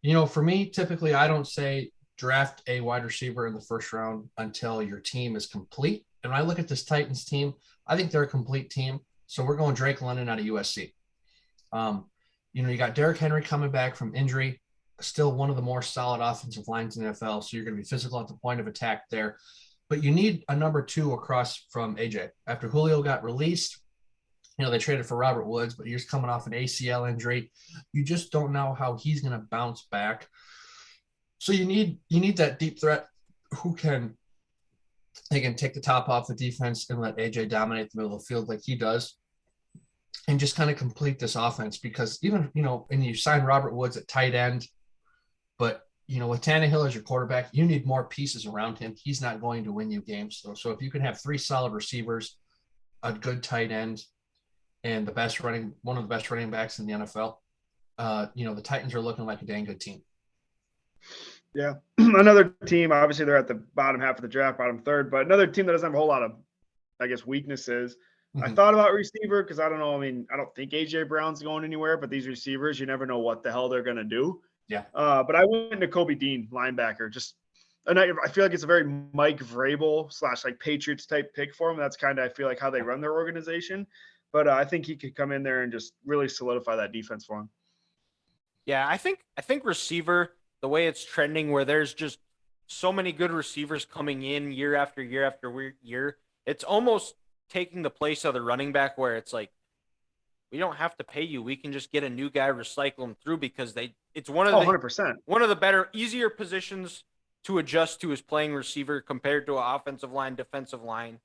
For me, typically I don't say draft a wide receiver in the first round until your team is complete. And when I look at this Titans team, I think they're a complete team. So we're going Drake London out of USC. You got Derrick Henry coming back from injury, still one of the more solid offensive lines in the NFL. So you're going to be physical at the point of attack there. But you need a number 2 across from AJ. After Julio got released, they traded for Robert Woods, but he's coming off an ACL injury. You just don't know how he's going to bounce back. So you need that deep threat who can take the top off the defense and let AJ dominate the middle of the field like he does, and just kind of complete this offense. Because even, and you sign Robert Woods at tight end, but, with Tannehill as your quarterback, you need more pieces around him. He's not going to win you games. So if you can have 3 solid receivers, a good tight end, and one of the best running backs in the NFL, the Titans are looking like a dang good team. Yeah. Another team, obviously they're at the bottom half of the draft, bottom third, but another team that doesn't have a whole lot of, weaknesses. Mm-hmm. I thought about receiver because I don't know. I don't think AJ Brown's going anywhere, but these receivers, you never know what the hell they're going to do. Yeah. But I went to Kobe Dean, linebacker. And I feel like it's a very Mike Vrabel / Patriots type pick for him. That's kind of, I feel like, how they run their organization. But I think he could come in there and just really solidify that defense for him. Yeah, I think receiver, the way it's trending, where there's just so many good receivers coming in year after year after year, it's almost taking the place of the running back, where it's like we don't have to pay you. We can just get a new guy, recycle him through because it's one of Oh, the 100%. one of the better, easier positions to adjust to is playing receiver compared to an offensive line, defensive line.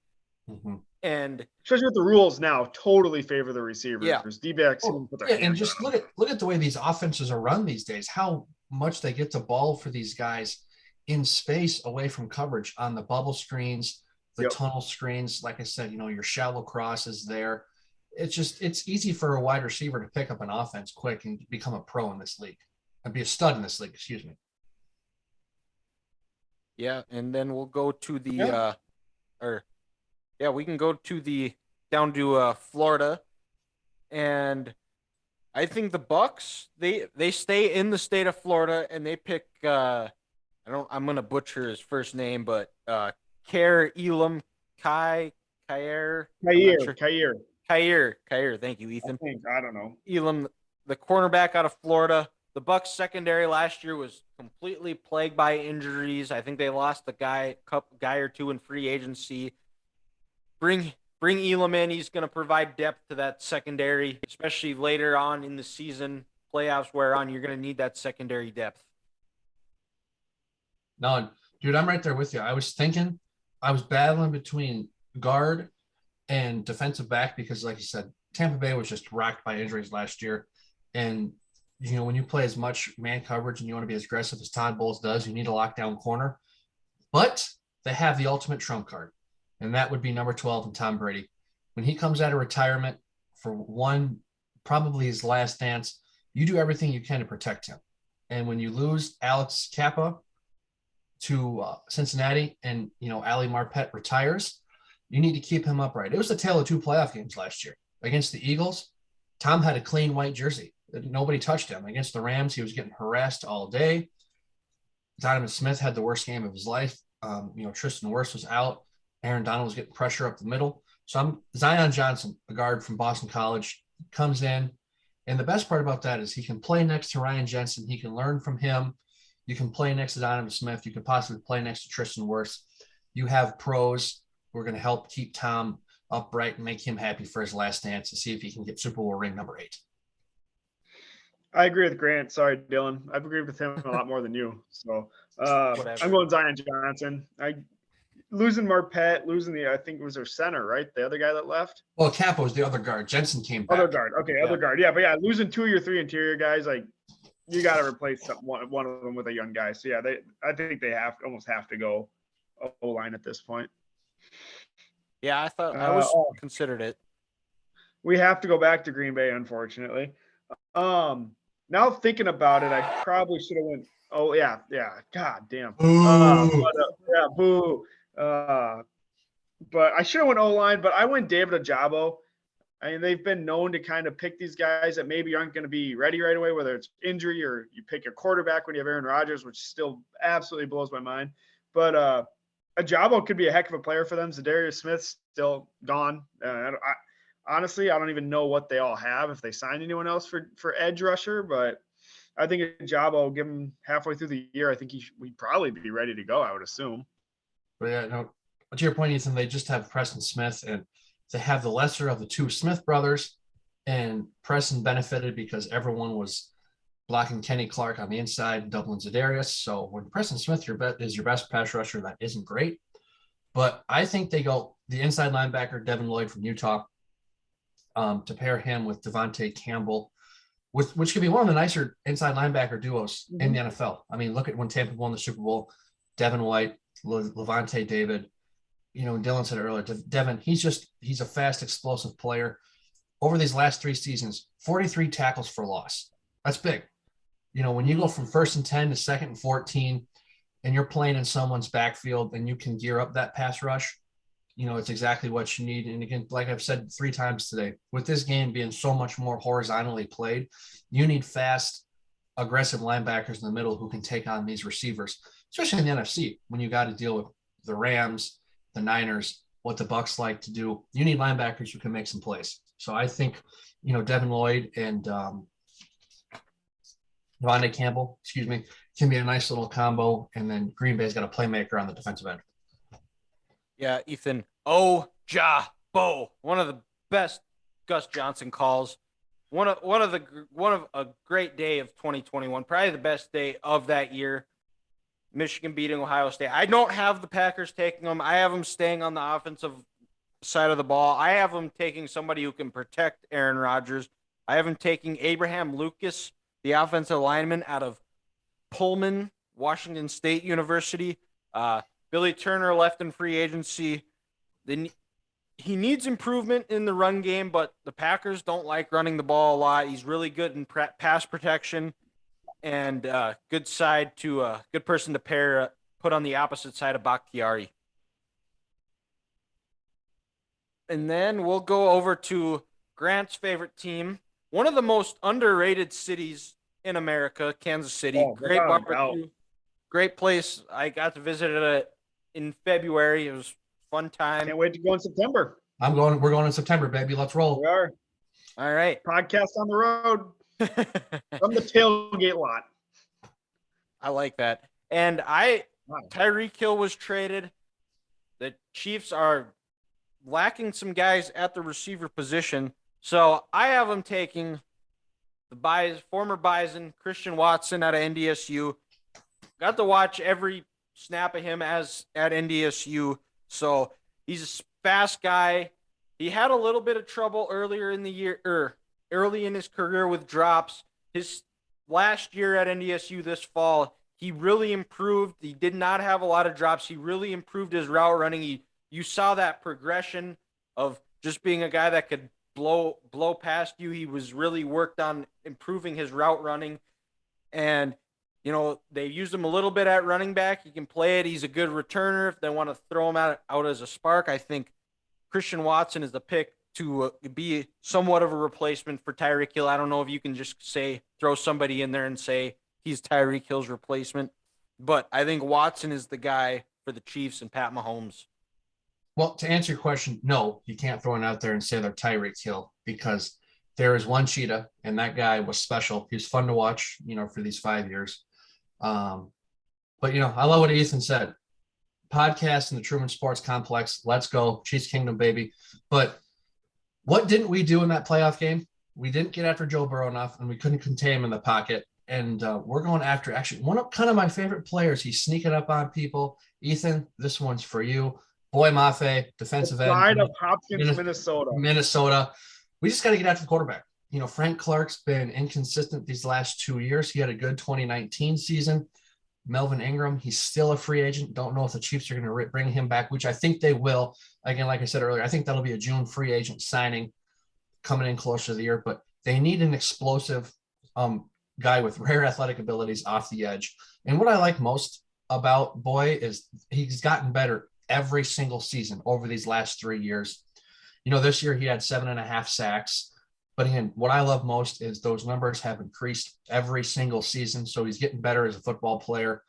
Mm-hmm. And especially with the rules now, totally favor the receivers. Yeah. D-backs Oh, put their yeah, and hands just on them. look at the way these offenses are run these days. How much they get the ball for these guys in space away from coverage on the bubble screens, the Yep. tunnel screens. Like I said, your shallow crosses there. It's easy for a wide receiver to pick up an offense quick and become a pro in this league and be a stud in this league. Excuse me. yeah, and then we'll go to the Yeah. we can go to down to Florida, and I think the Bucks they stay in the state of Florida and they pick I'm gonna butcher his first name, but Kair Elam Kair. Kair. Thank you, Ethan. I don't know. Elam, the cornerback out of Florida. The Bucks secondary last year was completely plagued by injuries. I think they lost a guy or two in free agency. Bring Elam in. He's going to provide depth to that secondary, especially later on in the season. Playoffs wear on, you're going to need that secondary depth. No, dude, I'm right there with you. I was battling between guard and defensive back because, like you said, Tampa Bay was just rocked by injuries last year. And, when you play as much man coverage and you want to be as aggressive as Todd Bowles does, you need a lockdown corner. But they have the ultimate trump card, and that would be number 12 and Tom Brady. When he comes out of retirement for probably his last dance, you do everything you can to protect him. And when you lose Alex Kappa to Cincinnati and, Ali Marpet retires, you need to keep him upright. It was the tale of two playoff games last year. Against the Eagles, Tom had a clean white jersey. Nobody touched him. Against the Rams, he was getting harassed all day. Donovan Smith had the worst game of his life. Tristan Wirfs was out. Aaron Donald was getting pressure up the middle. So Zion Johnson, a guard from Boston College, comes in. And the best part about that is he can play next to Ryan Jensen. He can learn from him. You can play next to Donovan Smith. You could possibly play next to Tristan Wirfs. You have pros who are going to help keep Tom upright and make him happy for his last dance to see if he can get Super Bowl ring number 8. I agree with Grant. Sorry, Dylan. I've agreed with him a lot more than you. So I'm going Zion Johnson. Losing Marpet, I think it was their center, right? The other guy that left. Well, Kappa was the other guard. Jensen came back. Other guard. Okay, other guard. Yeah, but yeah, losing 2 of your 3 interior guys, like you got to replace one of them with a young guy. So yeah, I think they almost have to go O-line at this point. Yeah, I thought I considered it. We have to go back to Green Bay, unfortunately. Now thinking about it, I probably should have went. Oh yeah. God damn. Boo. But I should have went O-line, but I went David Ojabo. I mean, they've been known to kind of pick these guys that maybe aren't going to be ready right away, whether it's injury or you pick your quarterback when you have Aaron Rodgers, which still absolutely blows my mind. But Ojabo could be a heck of a player for them. Zadarius Smith's still gone. Honestly, I don't even know what they all have if they signed anyone else for edge rusher, but I think Ojabo, give him halfway through the year, I think we'd probably be ready to go, I would assume. But yeah, no, to your point, Ethan, they just have Preston Smith, and they have the lesser of the two Smith brothers, and Preston benefited because everyone was blocking Kenny Clark on the inside and doubling Zadarius. So when Preston Smith is your best pass rusher, that isn't great. But I think they go the inside linebacker, Devin Lloyd from Utah, to pair him with Devontae Campbell, which could be one of the nicer inside linebacker duos in the NFL. I mean, look at when Tampa won the Super Bowl, Devin White, Levante David. Dylan said earlier, Devin, he's a fast, explosive player. Over these last 3 seasons, 43 tackles for loss. That's big. When you go from 1st and 10 to 2nd and 14, and you're playing in someone's backfield and you can gear up that pass rush, it's exactly what you need. And again, like I've said 3 times today, with this game being so much more horizontally played, you need fast, aggressive linebackers in the middle who can take on these receivers, especially in the NFC when you got to deal with the Rams, the Niners, what the Bucks like to do. You need linebackers who can make some plays. So I think, Devin Lloyd and Devontae Campbell, can be a nice little combo. And then Green Bay's got a playmaker on the defensive end. Yeah, Ethan. Ojabo, one of the best Gus Johnson calls. one of a great day of 2021, probably the best day of that year. Michigan beating Ohio State. I don't have the Packers taking them. I have them staying on the offensive side of the ball. I have them taking somebody who can protect Aaron Rodgers. I have them taking Abraham Lucas, the offensive lineman out of Pullman, Washington State University. Billy Turner left in free agency. He needs improvement in the run game, but the Packers don't like running the ball a lot. He's really good in pass protection and good person to put on the opposite side of Bakhtiari. And then we'll go over to Grant's favorite team, one of the most underrated cities in America, Kansas City. Oh, great barbecue, great place. I got to visit it in February. It was a fun time. Can't wait to go in September. We're going in September, baby. Let's roll. We are. All right. Podcast on the road from the tailgate lot. I like that. And Tyreek Hill was traded. The Chiefs are lacking some guys at the receiver position. So I have them taking the former Bison, Christian Watson out of NDSU. Got to watch every snap of him as at NDSU. So he's a fast guy. He had a little bit of trouble earlier in the year, early in his career with drops. His last year at NDSU this fall, he really improved. He did not have a lot of drops. He really improved his route running. You saw that progression of just being a guy that could blow past you. He was really worked on improving his route running. And, they used him a little bit at running back. He can play it. He's a good returner. If they want to throw him out as a spark, I think Christian Watson is the pick to be somewhat of a replacement for Tyreek Hill. I don't know if you can just throw somebody in there and say he's Tyreek Hill's replacement, but I think Watson is the guy for the Chiefs and Pat Mahomes. Well, to answer your question, no, you can't throw it out there and say they're Tyreek Hill, because there is one cheetah, and that guy was special. He was fun to watch, for these 5 years. But I love what Ethan said. Podcast in the Truman Sports Complex. Let's go. Chiefs Kingdom, baby. But what didn't we do in that playoff game? We didn't get after Joe Burrow enough, and we couldn't contain him in the pocket. And we're going after actually one of kind of my favorite players. He's sneaking up on people. Ethan, this one's for you. Boy Mafe, defensive end. Pride of Hopkins, Minnesota. We just got to get after the quarterback. Frank Clark's been inconsistent these last 2 years. He had a good 2019 season. Melvin Ingram, he's still a free agent. Don't know if the Chiefs are going to bring him back, which I think they will. Again, like I said earlier, I think that'll be a June free agent signing coming in closer to the year. But they need an explosive guy with rare athletic abilities off the edge. And what I like most about Boy is he's gotten better every single season over these last 3 years. This year he had 7.5 sacks. But again, what I love most is those numbers have increased every single season. So he's getting better as a football player.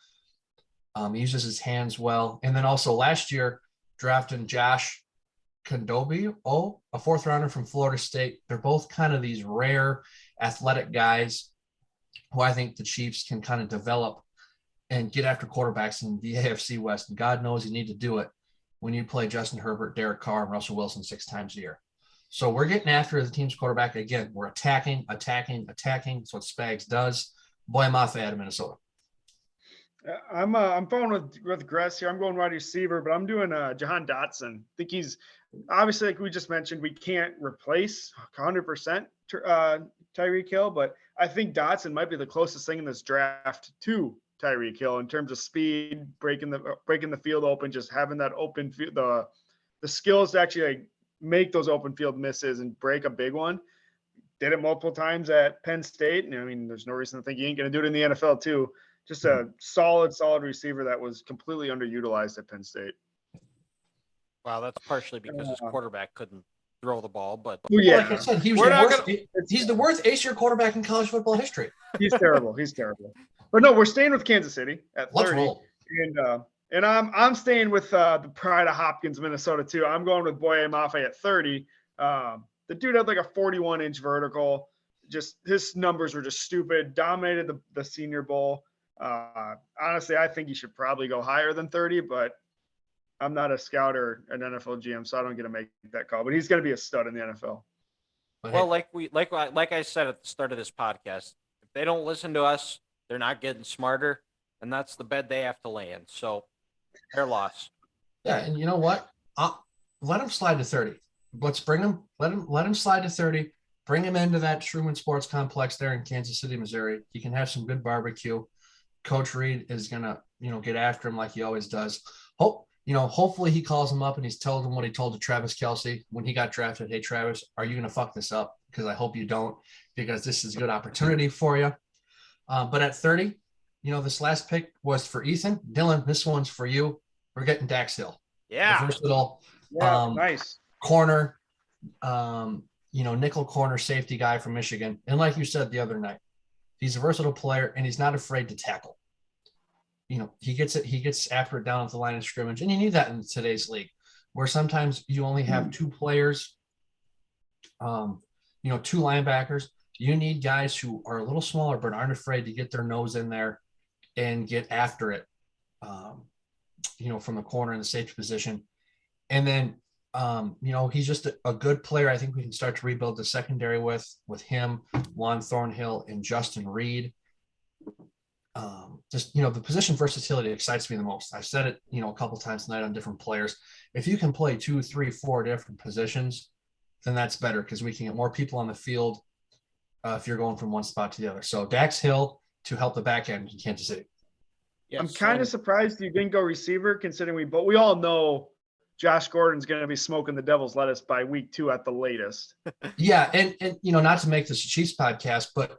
He uses his hands well. And then also last year, drafting Josh Kondobi, a fourth rounder from Florida State. They're both kind of these rare athletic guys who I think the Chiefs can kind of develop and get after quarterbacks in the AFC West. And God knows you need to do it when you play Justin Herbert, Derek Carr, and Russell Wilson 6 times a year. So we're getting after the team's quarterback. Again, we're attacking. That's what Spags does. Boy Mafe out of Minnesota. I'm following with Gress here. I'm going wide receiver, but I'm doing Jahan Dotson. I think he's obviously, like we just mentioned, we can't replace 100% Tyreek Hill, but I think Dotson might be the closest thing in this draft to Tyreek Hill in terms of speed, breaking the field open, just having that open field, the skills to actually make those open field misses and break a big one. Did it multiple times at Penn State. And I mean, there's no reason to think he ain't going to do it in the NFL too. Just a solid receiver that was completely underutilized at Penn State. Wow, that's partially because his quarterback couldn't throw the ball. But like I said, he's the worst ace-year quarterback in college football history. He's terrible. But no, we're staying with Kansas City at 30. Let's roll. And I'm staying with the pride of Hopkins, Minnesota too. I'm going with Boye Mafe at 30. The dude had like a 41-inch vertical. Just his numbers were just stupid. Dominated the Senior Bowl. Honestly, I think he should probably go higher than 30, but I'm not a scout or an NFL GM, so I don't get to make that call. But he's going to be a stud in the NFL. But Well, hey, like I said at the start of this podcast, if they don't listen to us, they're not getting smarter, and that's the bed they have to lay in. So, their loss. yeah, and you know what? Let him slide to 30. Let's bring him. Let him slide to 30. Bring him into that Truman Sports Complex there in Kansas City, Missouri. He can have some good barbecue. Coach Reed is gonna, get after him like he always does. Hopefully he calls him up and he's told him what he told to Travis Kelce when he got drafted. Hey, Travis, are you gonna fuck this up? Because I hope you don't, because this is a good opportunity for you. But at 30, this last pick was for Ethan. Dylan, this one's for you. We're getting Dax Hill. Yeah. The versatile Nice corner, nickel corner safety guy from Michigan. And like you said the other night, he's a versatile player and he's not afraid to tackle. He gets after it down at the line of scrimmage. And you need that in today's league where sometimes you only have two players, two linebackers. You need guys who are a little smaller but aren't afraid to get their nose in there and get after it, from the corner in the safety position. And then, he's just a good player. I think we can start to rebuild the secondary with him, Juan Thornhill, and Justin Reed. The position versatility excites me the most. I've said it, a couple times tonight on different players. If you can play 2, 3, 4 different positions, then that's better because we can get more people on the field if you're going from one spot to the other. So Dax Hill to help the back end in Kansas City. Yes, I'm kind of surprised you didn't go receiver, considering we all know Josh Gordon's going to be smoking the devil's lettuce by week 2 at the latest. Yeah, and not to make this a Chiefs podcast, but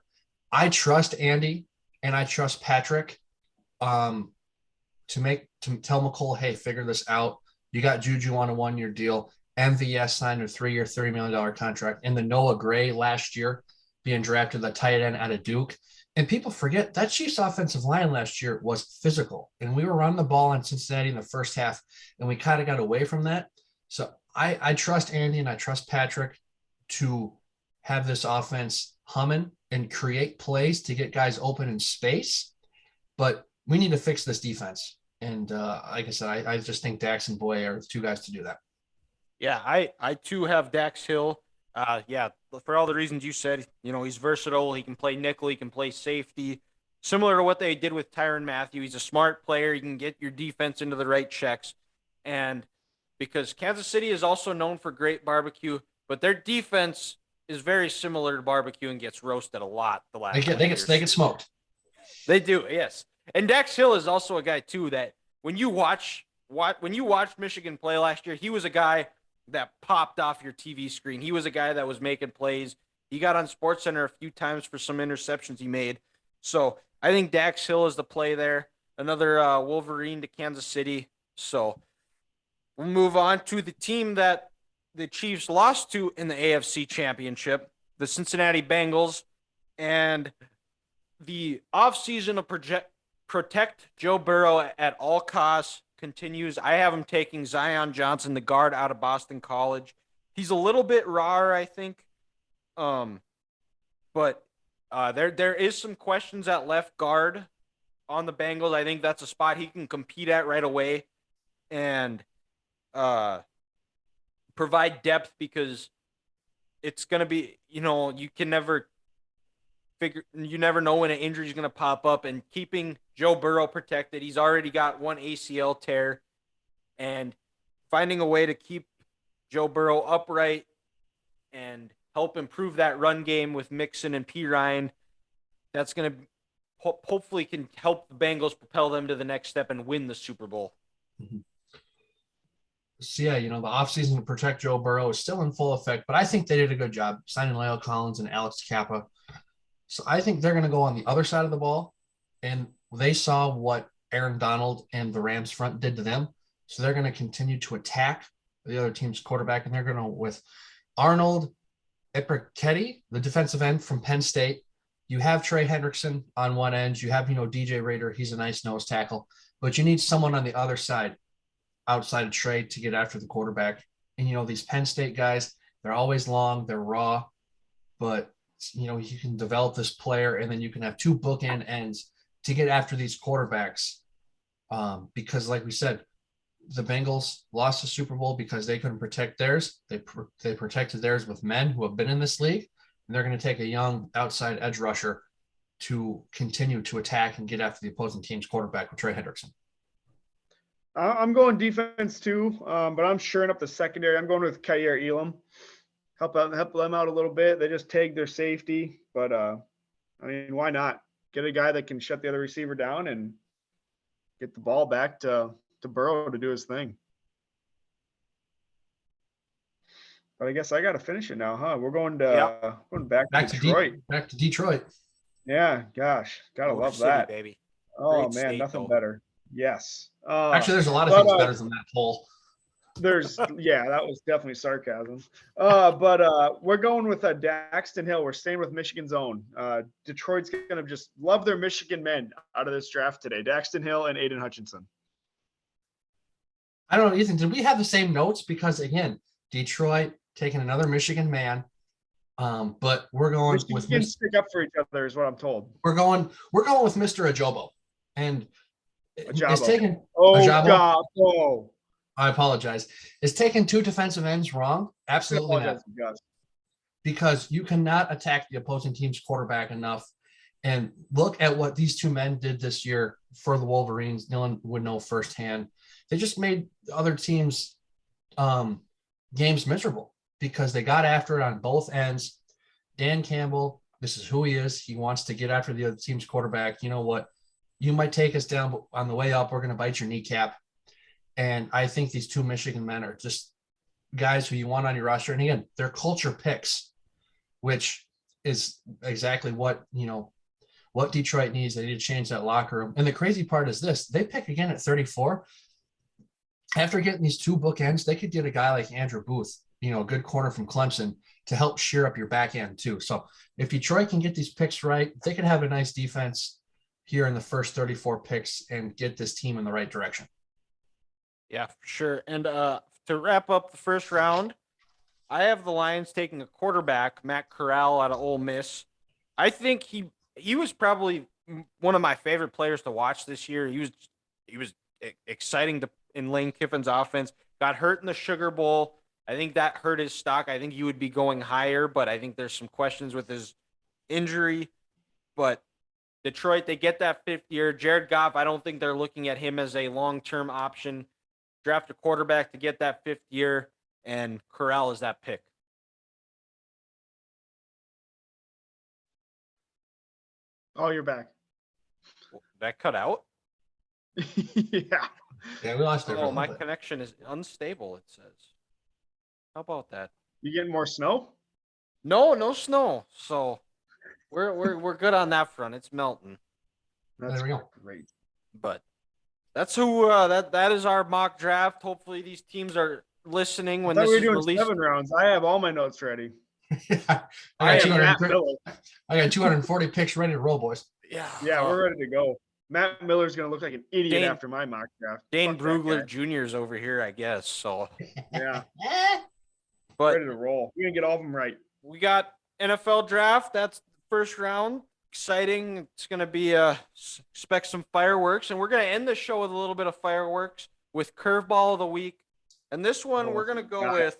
I trust Andy and I trust Patrick to tell McColl, hey, figure this out. You got Juju on a 1-year deal. MVS signed a 3-year, $30 million contract. And the Noah Gray last year being drafted the tight end out of Duke. And people forget that Chiefs offensive line last year was physical. And we were running the ball on Cincinnati in the first half, and we kind of got away from that. So I trust Andy and I trust Patrick to have this offense humming and create plays to get guys open in space. But we need to fix this defense. And like I said, I just think Dax and Boye are the two guys to do that. Yeah, I too have Dax Hill. For all the reasons you said, he's versatile. He can play nickel. He can play safety. Similar to what they did with Tyrann Mathieu. He's a smart player. You can get your defense into the right checks. And because Kansas City is also known for great barbecue, but their defense is very similar to barbecue and gets roasted a lot the last they get smoked. They do, yes. And Dax Hill is also a guy too that when you watched Michigan play last year, he was a guy that popped off your TV screen. He was a guy that was making plays. He got on SportsCenter a few times for some interceptions he made. So I think Dax Hill is the play there. Another Wolverine to Kansas City. So we'll move on to the team that the Chiefs lost to in the AFC Championship, the Cincinnati Bengals. And the offseason of protect Joe Burrow at all costs continues. I have him taking Zion Johnson, the guard out of Boston College. He's a little bit raw, I think. But there is some questions at left guard on the Bengals. I think that's a spot he can compete at right away and provide depth because it's going to be, you never know when an injury is going to pop up, and keeping Joe Burrow protected. He's already got one ACL tear, and finding a way to keep Joe Burrow upright and help improve that run game with Mixon and P. Ryan, that's going to hopefully can help the Bengals propel them to the next step and win the Super Bowl. Mm-hmm. So, yeah, the offseason to protect Joe Burrow is still in full effect, but I think they did a good job signing Lyle Collins and Alex Kappa. So I think they're going to go on the other side of the ball, and they saw what Aaron Donald and the Rams front did to them. So they're going to continue to attack the other team's quarterback, and they're going to, with Arnold Epiketti, the defensive end from Penn State. You have Trey Hendrickson on one end. You have, DJ Rader. He's a nice nose tackle, but you need someone on the other side outside of Trey to get after the quarterback. And, these Penn State guys, they're always long, they're raw, but you can develop this player and then you can have two bookend ends to get after these quarterbacks. Because like we said, the Bengals lost the Super Bowl because they couldn't protect theirs. They protected theirs with men who have been in this league, and they're going to take a young outside edge rusher to continue to attack and get after the opposing team's quarterback with Trey Hendrickson. I'm going defense too, but I'm shoring up the secondary. I'm going with Kaiir Elam. Help them out a little bit. They just tagged their safety, but I mean, why not get a guy that can shut the other receiver down and get the ball back to Burrow to do his thing. But I guess I got to finish it now, huh? We're going back to Detroit. Back to Detroit. Yeah, gosh, gotta Motor love City, that. baby. Oh Great man, state, nothing though. better. Yes. Actually, there's a lot of things better than that poll. That was definitely sarcasm. But we're going with Daxton Hill. We're staying with Michigan's own. Detroit's gonna just love their Michigan men out of this draft today. Daxton Hill and Aiden Hutchinson. I don't know, Ethan, did we have the same notes? Because again, Detroit taking another Michigan man. But we're going Michigan with stick up for each other is what I'm told. we're going with Mr. Ajobo. And it's taken Ajabo. I apologize. It's taken two defensive ends wrong. Absolutely not. Because you cannot attack the opposing team's quarterback enough. And look at what these two men did this year for the Wolverines. Dylan would know firsthand. They just made other teams' games miserable because they got after it on both ends. Dan Campbell, this is who he is. He wants to get after the other team's quarterback. You know what? You might take us down, but on the way up, we're going to bite your kneecap. And I think these two Michigan men are just guys who you want on your roster. And again, they're culture picks, which is exactly what Detroit needs. They need to change that locker room. And the crazy part is this: they pick again at 34. After getting these two bookends, they could get a guy like Andrew Booth, a good corner from Clemson, to help shear up your back end too. So if Detroit can get these picks right, they can have a nice defense here in the first 34 picks and get this team in the right direction. Yeah, for sure. And to wrap up the first round, I have the Lions taking a quarterback, Matt Corral out of Ole Miss. I think he was probably one of my favorite players to watch this year. He was exciting in Lane Kiffin's offense. Got hurt in the Sugar Bowl. I think that hurt his stock. I think he would be going higher, but I think there's some questions with his injury. But Detroit, they get that fifth year. Jared Goff, I don't think they're looking at him as a long-term option. Draft a quarterback to get that fifth year, and Corral is that pick. Oh, you're back. That cut out? Yeah. Yeah, we lost there. Oh, my connection is unstable, it says. How about that? You getting more snow? No snow. So we're good on that front. It's melting. That's There we go. great. But that's who that is our mock draft. Hopefully these teams are listening when this we were is doing released. 7 rounds. I have all my notes ready. I am Matt got Miller. 240 picks ready to roll, boys. Yeah. Yeah, we're ready to go. Matt Miller's going to look like an idiot Dane- after my mock draft. Dane Fuck that Brugler guy. Jr. is over here, I guess. So Yeah, but ready to roll. We're going to get all of them right. we got NFL draft. That's the first round. Exciting. It's going to be expect some fireworks, and we're going to end the show with a little bit of fireworks with curveball of the week. And this one, we're going to go with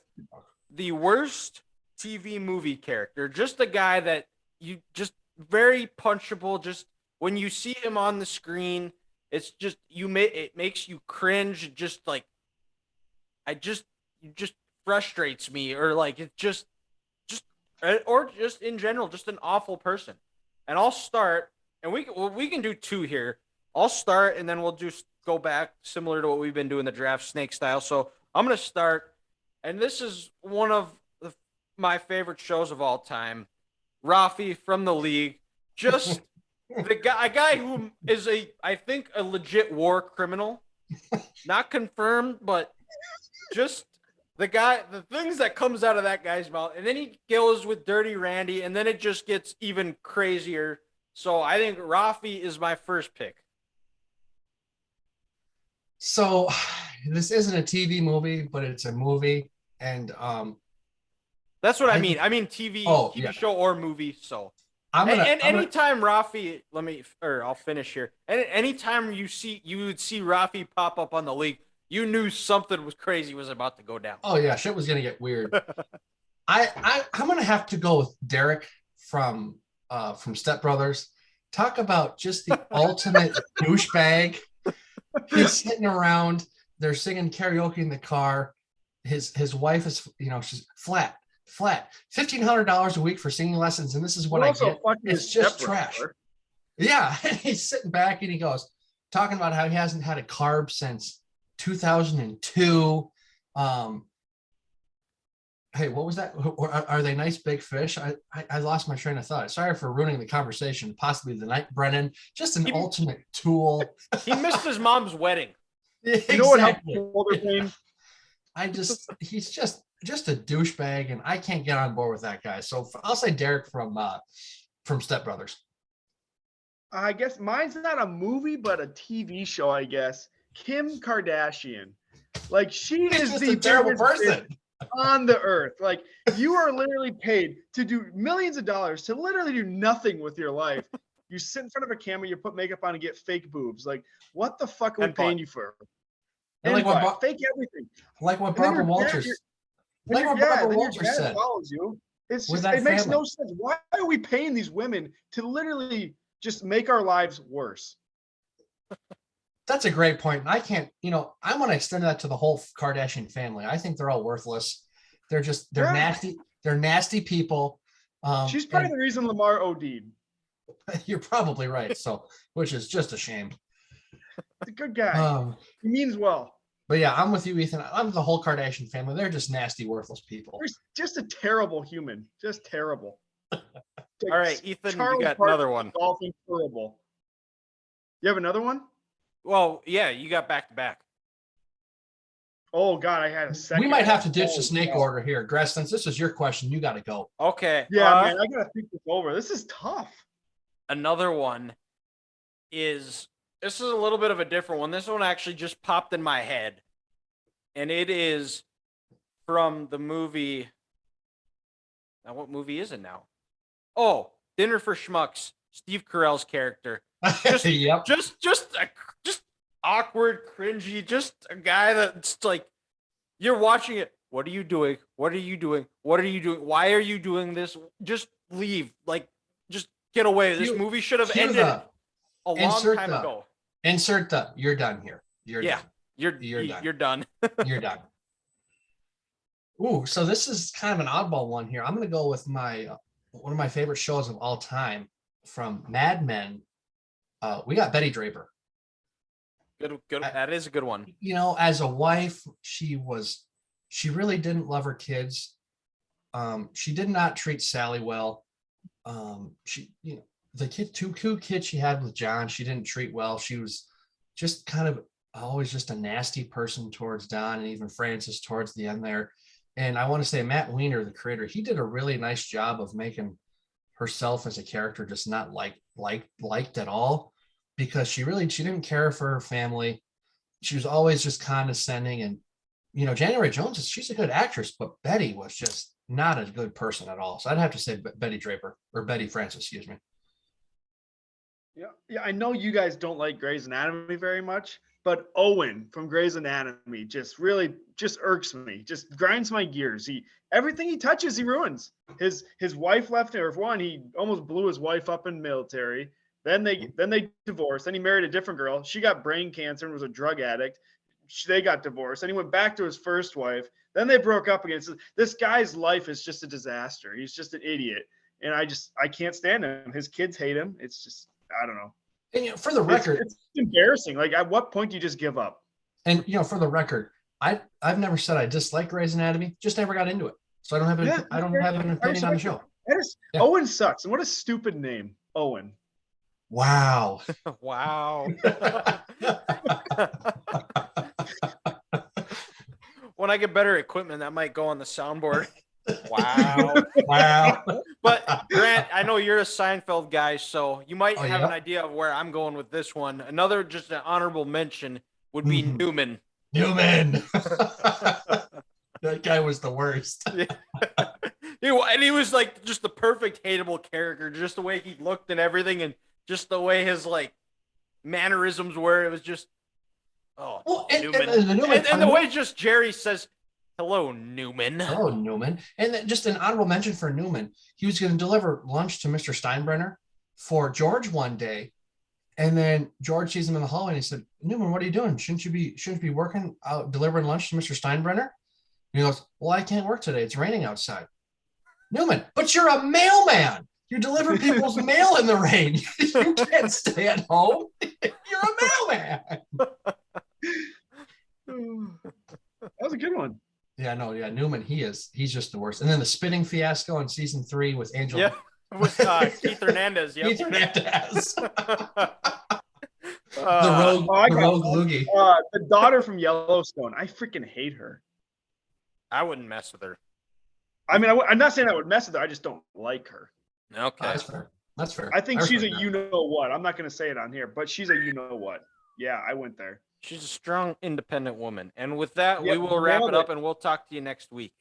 the worst TV movie character. Just the guy that you just very punchable. Just when you see him on the screen, it's just it makes you cringe. Just like it just frustrates me, or like it just or just in general, just an awful person. And I'll start, and we can do two here. I'll start, and then we'll just go back similar to what we've been doing the draft snake style. So I'm going to start, and this is one of my favorite shows of all time. Rafi from the league, just a guy who is I think a legit war criminal, not confirmed, but just the things that comes out of that guy's mouth, and then he goes with Dirty Randy, and then it just gets even crazier. So I think Rafi is my first pick. So this isn't a TV movie, but it's a movie, and that's what I mean. I mean TV show or movie. So anytime Rafi, I'll finish here. And anytime you would see Rafi pop up on the league, You knew something was crazy was about to go down. Oh yeah, shit was gonna get weird. I'm gonna have to go with Derek from Step Brothers. Talk about just the ultimate douchebag. He's sitting around, they're singing karaoke in the car. His wife is, she's flat. $1,500 a week for singing lessons, and this is what I get. It's just trash. Yeah, and he's sitting back and he goes, talking about how he hasn't had a carb since 2002. Hey, what was that? Are they nice big fish? I lost my train of thought. Sorry for ruining the conversation. Possibly the night, Brennan. Just an ultimate tool. He missed his mom's wedding. You know what helped older pain? He's just a douchebag, and I can't get on board with that guy. So I'll say Derek from Step Brothers. I guess mine's not a movie, but a TV show. I guess Kim Kardashian. Like she is the terrible person on the earth. Like you are literally paid to do millions of dollars to literally do nothing with your life. You sit in front of a camera, you put makeup on and get fake boobs. Like what the fuck are we paying you for? And like fake everything. Like what Barbara Walters. Like what Barbara Walters said. Follows you. It's just, it makes no sense. Why are we paying these women to literally just make our lives worse? That's a great point. I can't, I want to extend that to the whole Kardashian family. I think they're all worthless. They're nasty. They're nasty people. She's probably the reason Lamar OD'd. You're probably right. So, which is just a shame. He's a good guy. He means well. But yeah, I'm with you, Ethan. I'm the whole Kardashian family. They're just nasty, worthless people. They're just a terrible human. Just terrible. All right, Ethan, you got another one. Golfing terrible. You have another one? Well, yeah, you got back to back. Oh God, I had a second. We might have to ditch the snake order here, Gress. Since this is your question, you got to go. Okay. Yeah, man, I gotta think this over. This is tough. Another one is this is a little bit of a different one. This one actually just popped in my head, and it is from the movie. Now, what movie is it now? Oh, Dinner for Schmucks. Steve Carell's character. Just, yep. Just awkward, cringy. Just a guy that's like, you're watching it. What are you doing? What are you doing? What are you doing? Why are you doing this? Just leave. Like, just get away. This movie should have ended a long time ago. Insert the. You're done here. You're done. You're done. You're done. You're done. Ooh, so this is kind of an oddball one here. I'm going to go with my one of my favorite shows of all time from Mad Men. We got Betty Draper. Good. That is a good one. As a wife, she really didn't love her kids. She did not treat Sally well. The two kids she had with John, she didn't treat well. She was just kind of always just a nasty person towards Don and even Francis towards the end there. And I want to say Matt Weiner, the creator, he did a really nice job of making herself as a character just not liked at all, because she didn't care for her family. She was always just condescending. And, January Jones, she's a good actress, but Betty was just not a good person at all. So I'd have to say Betty Draper, or Betty Francis, excuse me. Yeah. I know you guys don't like Grey's Anatomy very much, but Owen from Grey's Anatomy just irks me, just grinds my gears. Everything he touches, he ruins. His wife left him, or one, he almost blew his wife up in military. Then they divorced. Then he married a different girl. She got brain cancer and was a drug addict. They got divorced. Then he went back to his first wife. Then they broke up again. So this guy's life is just a disaster. He's just an idiot. And I can't stand him. His kids hate him. It's just, I don't know. And for the record, it's embarrassing. Like, at what point do you just give up? And for the record, I've never said I dislike Grey's Anatomy. Just never got into it. So I don't have an opinion on the show. Owen sucks. And what a stupid name, Owen. Wow. Wow. When I get better equipment, that might go on the soundboard. Wow. Wow. But Grant, I know you're a Seinfeld guy, so you might have an idea of where I'm going with this one. Another just an honorable mention would be Newman. Newman. That guy was the worst. And he was like just the perfect hateable character, just the way he looked and everything, and just the way his like mannerisms were. It was just Oh, Well, and Newman. the Newman- And the way just Jerry says, hello, Newman. Oh, Newman. And then just an honorable mention for Newman. He was going to deliver lunch to Mr. Steinbrenner for George one day. And then George sees him in the hallway and he said, Newman, what are you doing? Shouldn't you be working out delivering lunch to Mr. Steinbrenner? And he goes, well, I can't work today. It's raining outside. Newman, but you're a mailman. You deliver people's mail in the rain. You can't stay at home. You're a mailman. That was a good one. Yeah, no, yeah, Newman, he's just the worst. And then the spitting fiasco in season 3 with Angel. Yeah, with Keith Hernandez. Yep. Keith Hernandez. Uh, the rogue loogie. The daughter from Yellowstone. I freaking hate her. I wouldn't mess with her. I mean, I'm not saying I would mess with her. I just don't like her. Okay. That's fair. That's fair. I think I she's a respect that. you-know-what. I'm not going to say it on here, but she's a you-know-what. Yeah, I went there. She's a strong, independent woman. And with that, Yep, we will wrap nailed it up it. and we'll talk to you next week.